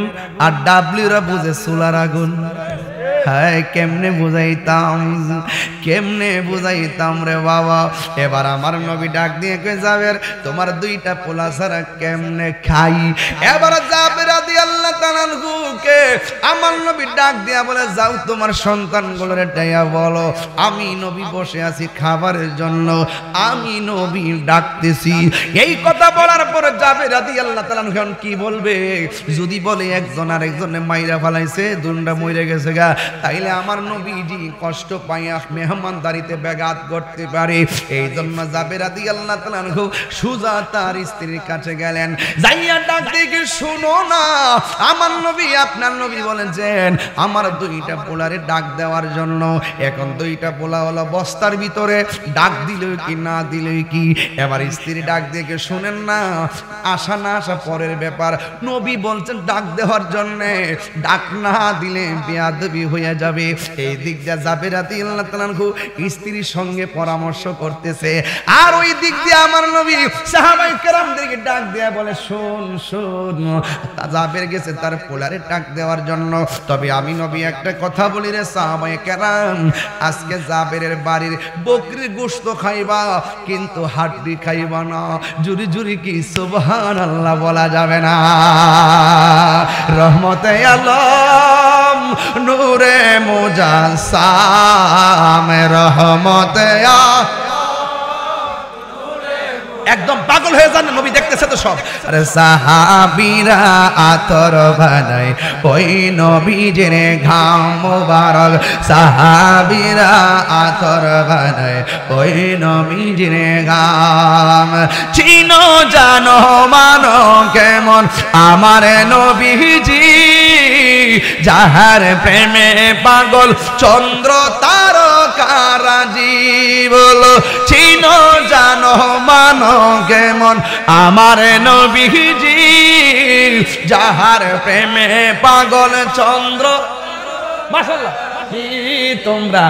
আর ডাবলিউরা বুঝে চুলার আগুন। হায় কেমনে বুঝাইতাম, কেমনে বুঝাইতাম রে বাবা। এবার আমার নবী ডাক দিয়ে কই জাবের, তোমার দুইটা পোলা ছাড়া কেমনে খাই? এবার জাবের রাদিয়াল্লাহু তাআলা আনহুকে আমার নবী ডাক দিয়া বলে, যাও তোমার সন্তানগুলোরে ডাইয়া বলো আমি নবী বসে আছি খাবারের জন্য, আমি নবী ডাকতেছি। এই কথা বলার পর জাবের রাদিয়াল্লাহু তাআলা আনহু কি বলবে? যদি বলে একজন আর একজনে মাইরা ফেলাইছে, দুনটা মরে গেছে গা, তাইলে আমার নবীজি কষ্ট পাইয়া মেহমানদারিতে ব্যাঘাত করতে পারে। এই জন্য জাবের রাদিয়াল্লাহু তাআলা আনহু সুজা তার স্ত্রীর কাছে গেলেন, যাইয়া ডাক দিয়ে শুনো না, আমার নবী আপনার নবী বলেছেন আমার দুইটা পোলারে ডাক দেওয়ার জন্য। এখন দুইটা পোলা হলো বস্তার ভিতরে, ডাক দিল কি না দিল কি? এবার স্ত্রী ডাক দিয়ে শুনেন না, আসা না আসা পরের ব্যাপার। নবী বলছেন ডাক দেওয়ার জন্য, ডাক না দিলে বেয়াদবি হয়ে যাবে। এই দিক দিয়ে জাবের রাদিয়াল্লাহু তাআলা আনহু স্ত্রীর সঙ্গে পরামর্শ করতেছে, আর ওই দিক দিয়ে আমার নবী সাহাবায়ে কেরামদেরকে ডাক দেয়া বলে, শোন শোন, জাবের গেছে তার পোলারে ডাক দেওয়ার জন্য। তবে আমি নবী একটা কথা বলি রে সাহাবায়ে কেরাম, আজকে জাবেরের বাড়ির বকরির গোশত খাইবা, কিন্তু হাড্ডি খাইবা না। জুরি জুরি কি সুবহানাল্লাহ বলা যাবে না? রহমতে আলম নূরে মুজাসসাম, রহমতে একদম পাগল হয়ে যান, নবী দেখতেছে তো সব। আরে সাহাবীরা আতর বানায় ওই নবীজির ঘাম মোবারক, সাহাবীরা আতর বানায় ওই নবীজির ঘাম। চিনো জানো মানো কেমন আমার নবীজি, যাহার প্রেমে পাগল চন্দ্র তারকারাজি। বলো চিনো জানো মানো কেমন আমার নবীজি, যাহার প্রেমে পাগল চন্দ্র। মাশাআল্লাহ, তোমরা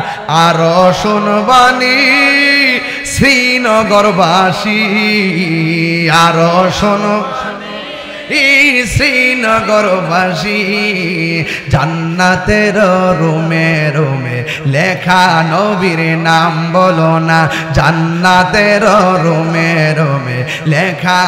আরো শুনবানি শ্রীনগরবাসী, আরো শোনো শ্রীনগরবাসী, জান্নাতের রুমে রুমে লেখা নবীর নাম বলো না, জান্নাতের রুমে রুমে লেখা।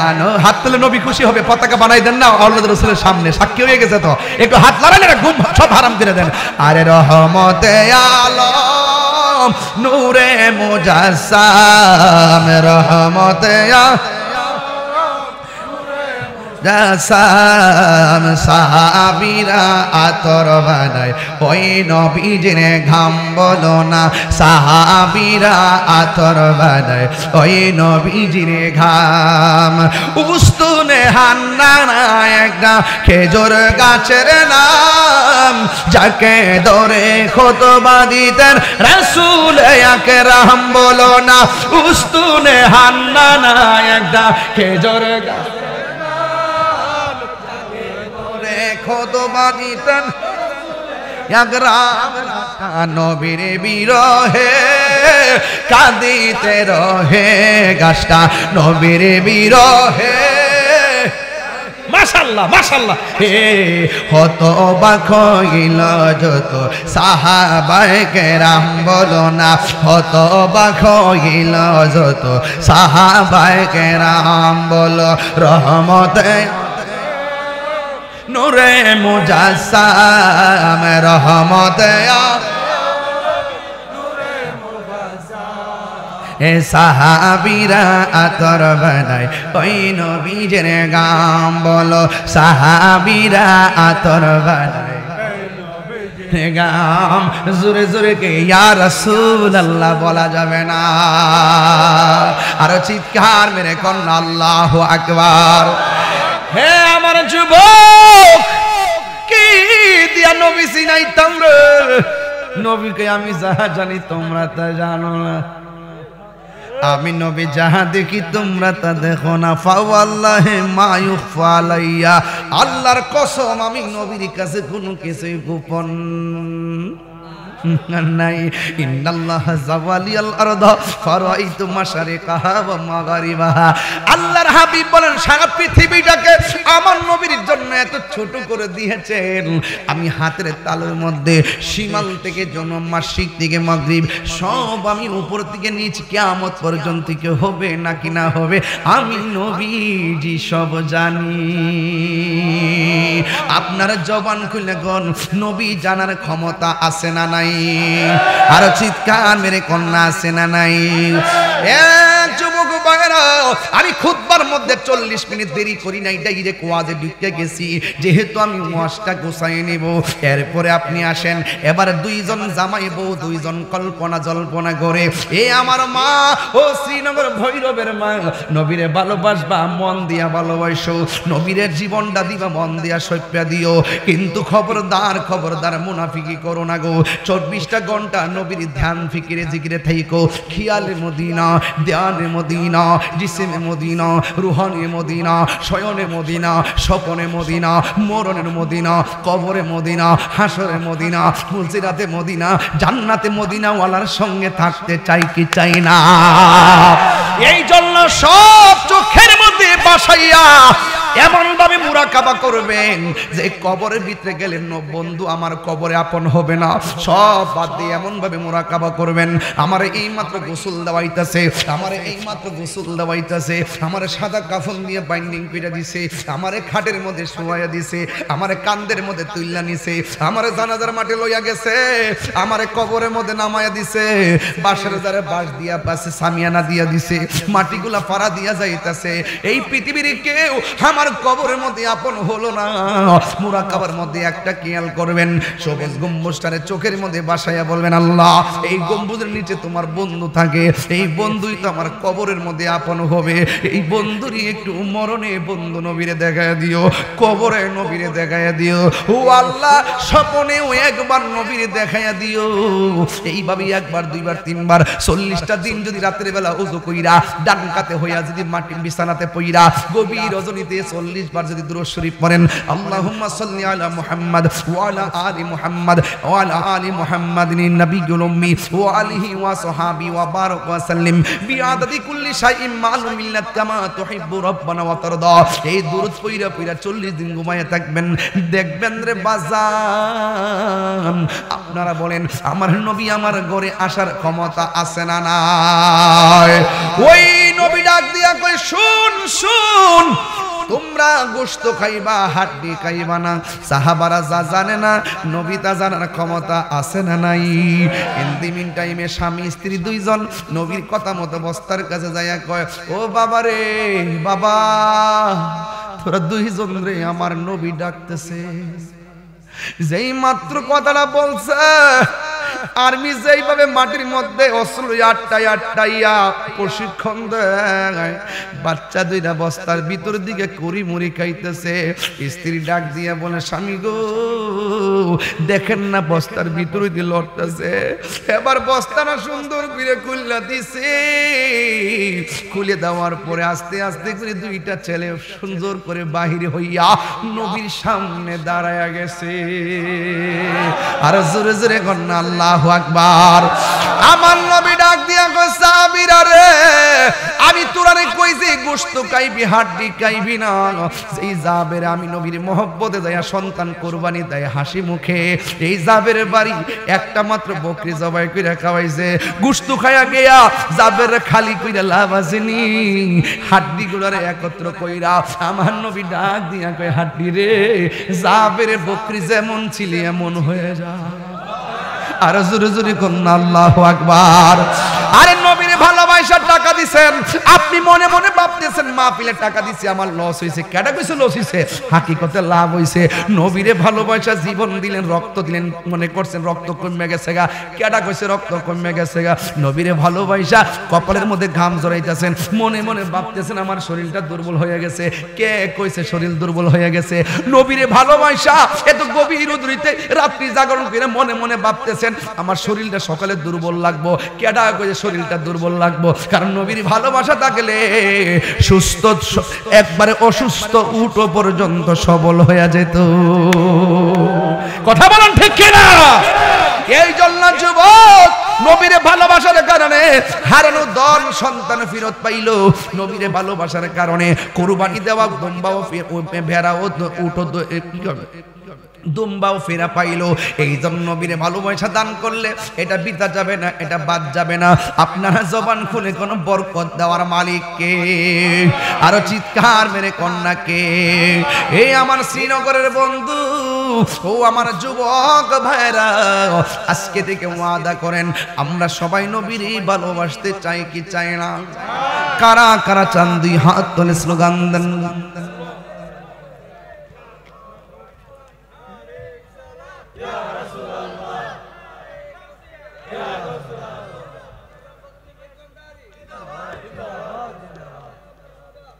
হাত তুলে নবী খুশি হবে, পতাকা বানাই দেন না আল্লাহর রাসূলের সামনে, সাক্ষী হয়ে গেছে তো, একটু হাত লাগালে না ঘুম সব হারাম করে দেন। আরে রহমতে আলম নূরে মুজাসসাম রহমতে জাসাম সাহাবীরা আতর বানায় ওই নবীজির ঘাম বলো না সাহাবীরা আতর বানায় ওই নবীজির ঘাম উস্তুনে হান্নানা একটা খেজুর গাছের নাম যাকে ধরে খুতবা দিতেন রাসূল আকরাম বলো না উস্তুনে হান্নানা একটা খেজুর গাছ খুতবা দিতেন নবীর বিরহে কাঁদিতে রহে গাছটা নবীর বিরহে মাশাআল্লাহ মাশাআল্লাহ হে হতবাক হইল যত সাহাবায়ে কেরাম বলো না হতবাক হইল যত সাহাবায়ে কেরাম বলো রহমতে নূরে মুজাসসাম রহমতে এ সাহাবীরা আতর বানায় ওই নবীজির গাম বলো সাহাবীরা আতর বানায় গাম জোরে জোরে কে ইয়া রাসূলুল্লাহ বলা যাবে না আর চিৎকার মেরে কোন আল্লাহু আকবার হে আমার যুবক কি দিয়া নবী চিনাইতাম রে নবীকে আমি যাহা জানি তোমরা তা জানো না আমি নবী যাহা দেখি তোমরা তা দেখো না ফাওয়াল্লাহি মা ইউখফা আলাইয়া আল্লাহর কসম আমি নবীর কাছে কোনো কিছু গোপন নাই ইন্নাল্লাহ জাওয়ালিয়াল আরদা ফারাইতু মাশারিকাহা ওয়া মাগারিবাহা আল্লাহর হাবিব বলেন সারা পৃথিবীটাকে আমার নবীর জন্য এত ছোট করে দিয়েছেন আমি হাতের তালুর মধ্যে শিমাল থেকে জনম মাসিক থেকে মাগরিব সব আমি উপর থেকে নিচ কিয়ামত পর্যন্ত কি হবে নাকি না হবে আমি নবীজি সব জানি আপনারা জবান খুলে গন নবী জানার ক্ষমতা আছে না নাই আর চিৎকার মেরে কন্যা আছে না নাই এক যুবক ভাইরা আমি খুতবার মধ্যে 40 মিনিট দেরি করি নাই ডাইরেক্ট ওয়াজে ঢুকে গেছি যেহেতু আমি ওয়াজটা গোছায় নেব এরপরে আপনি আসেন এবার দুইজন জামাই বউ দুইজন কল্পনা জল্পনা করে এ আমার মা ও শ্রীনগর ভৈরবের মা নবীরে ভালোবাসবা মন দিয়া ভালোবাসো নবীরের জীবনটা দিবা মন দিয়া সইপ্যা দিও কিন্তু খবরদার খবরদার মুনাফিকি করো না গো 24টা ঘন্টা নবীর ধ্যান ফিকিরে জিকিরে থাইকো খিয়ালে মদিনা ধ্যানে মদিনা জিসিমে মদিনা রুহানে মদিনা শয়নে মদিনা স্বপনে মদিনা মরণের মদিনা কবরে মদিনা হাসরে মদিনা মুলসিরাতে মদিনা জান্নাতে মদিনা ওয়ালার সঙ্গে থাকতে চাই কি চাই না এই জন্য সব চোখের মধ্যে বাসাইয়া এমন ভাবে মুরাকাবা করবেন যে কবরের ভিতরে গেলে বন্ধু আমার কবরে আপন হবে না সব বাদ দিয়ে এমন ভাবে মুরাকাবা করবেন আমার এই মাত্র গোসল দেওয়াইতাছে আমার এই মাত্র গোসল দেওয়াইতাছে আমার সাদা কাফন দিয়ে বাইন্ডিং করে দিছে আমার খাটের মধ্যে শোয়াইয়া দিছে আমার কান্দের মধ্যে তুইলা নিছে আমার জানাজার মাঠে লইয়া গেছে আমার কবরের মধ্যে নামায়া দিছে বাঁশের দ্বারে বাঁশ দিয়া পাশে সামিয়ানা দিয়া দিছে মাটিগুলা ফাড়া দিয়া যাইতাছে এই পৃথিবীর কেউ আমার কবরের মধ্যে আপন হলো না মুরাকাবার মধ্যে একটা খেয়াল করবেন সবুজ গম্বুজটারে চোখের মধ্যে বাসায়া বলবেন আল্লাহ এই গম্বুজের নিচে তোমার বন্ধু থাকে এই বন্ধুই তো আমার কবরের মধ্যে আপন হবে এই বন্ধুরই একটু মরণে বন্ধু নবীরে দেখায় দিও কবরে নবীরে দেখায় দিও ও আল্লাহ স্বপ্নেও একবার নবীরে দেখায় দিও এইভাবে একবার দুইবার তিনবার 40টা দিন যদি রাতের বেলা ওযু কইরা ডান কাতে হইয়া যদি মাটির বিছানাতে পইরা গভীর রজনীতে 40 বার যদি দুরূদ শরীফ পড়েন আল্লাহুম্মা সাল্লি আলা মুহাম্মাদ ওয়া আলা আলি মুহাম্মাদ ওয়া আলা আলি মুহাম্মাদিন নবিয়্যুল উম্মি ওয়া আলিহি ওয়া সাহাবি ওয়া বারাক ওয়া সাল্লিম বিআদাদি কুল্লি শাইইন মালুম মিল্লাত কামা তুহিব্বু রাব্বানা ওয়া তারদা এই দুরূদ পড়া পড়া 40 দিন ঘুমায়া থাকবেন দেখবেন রে বাজান আপনারা বলেন আমার নবী আমার ঘরে আসার ক্ষমতা আছে না নাই ওই নবী ডাক দিয়া কই শুন শুন তোমরা গোশত খাইবা, হাড্ডি খাইবা না। সাহাবারা যা জানে না, নবী তা জানার ক্ষমতা আছে না নাই? ইন টাইমে স্বামী স্ত্রী দুইজন নবীর কথা মতো বস্তার কাছে যাইয়া কয়, ও বাবা রে বাবা, তোরা দুইজন রে আমার নবী ডাকতেছে। যেই মাত্র কথাটা বলছে, আর্মি যেইভাবে মাটির মধ্যে অস্ত্র আটটাইয়া প্রশিক্ষণ দেয়, বাচ্চা দুইটা বস্তার ভিতর দিকে কুড়ি মুড়ি খাইতেছে। স্ত্রী ডাক দিয়ে বলে, স্বামী গো দেখেন না বস্তার ভিতর দিয়ে লড়তেছে। এবার বস্তাটা সুন্দর করে খুলে দিছে। খুলে দেওয়ার পরে আস্তে আস্তে করে দুইটা ছেলে সুন্দর করে বাহিরে হইয়া নবীর সামনে দাঁড়ায়া গেছে। আর জোরে জোরে কন্যা আল্লাহু আকবার। আমার নবী ডাক দিয়া কয়, সাহাবীরা রে, আমি তোরারে কইছি গোশত খাইবি, হাড্ডি খাইবি না। সেই জাবের আমি নবীর মহব্বতে যাইয়া সন্তান কুরবানি দেয় হাসি মুখে। এই জাবের বাড়ি একটা মাত্র বকরি জবাই কইরা খাওয়াইছে। গোশত খায়া গিয়া জাবের খালি কইরা লাভ আসেনি, হাড্ডি গুলারে একত্র কইরা আমার নবী ডাক দিয়া কয়, হাড্ডি রে, জাবের বকরি যেমন ছিলি এমন হয়ে যা। আর জোরে জোরে কন্যা আল্লাহু আকবার। আরে নবীর ভালোবাসার টাকা দিছেন, আপনি মনে মনে ভাবতেছেন মাহফিলে টাকা দিছি আমার লস হইছে। কেডা কইছে লস হইছে? হাকিকতে লাভ হইছে। নবীরে ভালোবাসা জীবন দিলেন, রক্ত দিলেন, মনে করছেন রক্ত কমে গেছে গা। কেডা কইছে রক্ত কমে গেছে গা? নবীরে ভালোবাসা কপালের মধ্যে ঘাম জড়াইতেছেন, মনে মনে ভাবতেছেন আমার শরীরটা দুর্বল হয়ে গেছে। কে কইছে শরীর দুর্বল হয়ে গেছে? নবীরে ভালোবাসা এত গভীর উদরিতে রাত্রি জাগরণ করে মনে মনে ভাবতেছেন আমার শরীরটা সকালে দুর্বল লাগবো। কেডা কইছে শরীরটা দুর্বল লাগবো? কারণ নবীর ভালোবাসা থাকলে সুস্থ, একবারে অসুস্থ উঠো পর্যন্ত সবল হয়ে যেত। কথা বলেন ঠিক কিনা? এই জন্য যুবক নবীরে ভালোবাসার কারণে হারানো দল সন্তান ফেরত পাইল। নবীরে ভালোবাসার কারণে কুরবানি দেওয়া দুম্বাও ভেড়াও উঠো দুম্বাও ফেরা পাইলো। এই জন্য নবীরে ভালোবাসা দান করলে এটা বিতা যাবে না, এটা বাদ যাবে না। আপনারা জবান খুলে কোন বরকত দেওয়ার মালিক কে? আরো চিৎকার মেরে কন্যাকে। এই আমার শ্রীনগরের বন্ধু, ও আমার যুবক ভাইরা, আজকে থেকে ওয়াদা করেন আমরা সবাই নবীরই ভালোবাসতে চাই কি চাই না? কারা কারা চান দুই হাত তুলে স্লোগান দেন।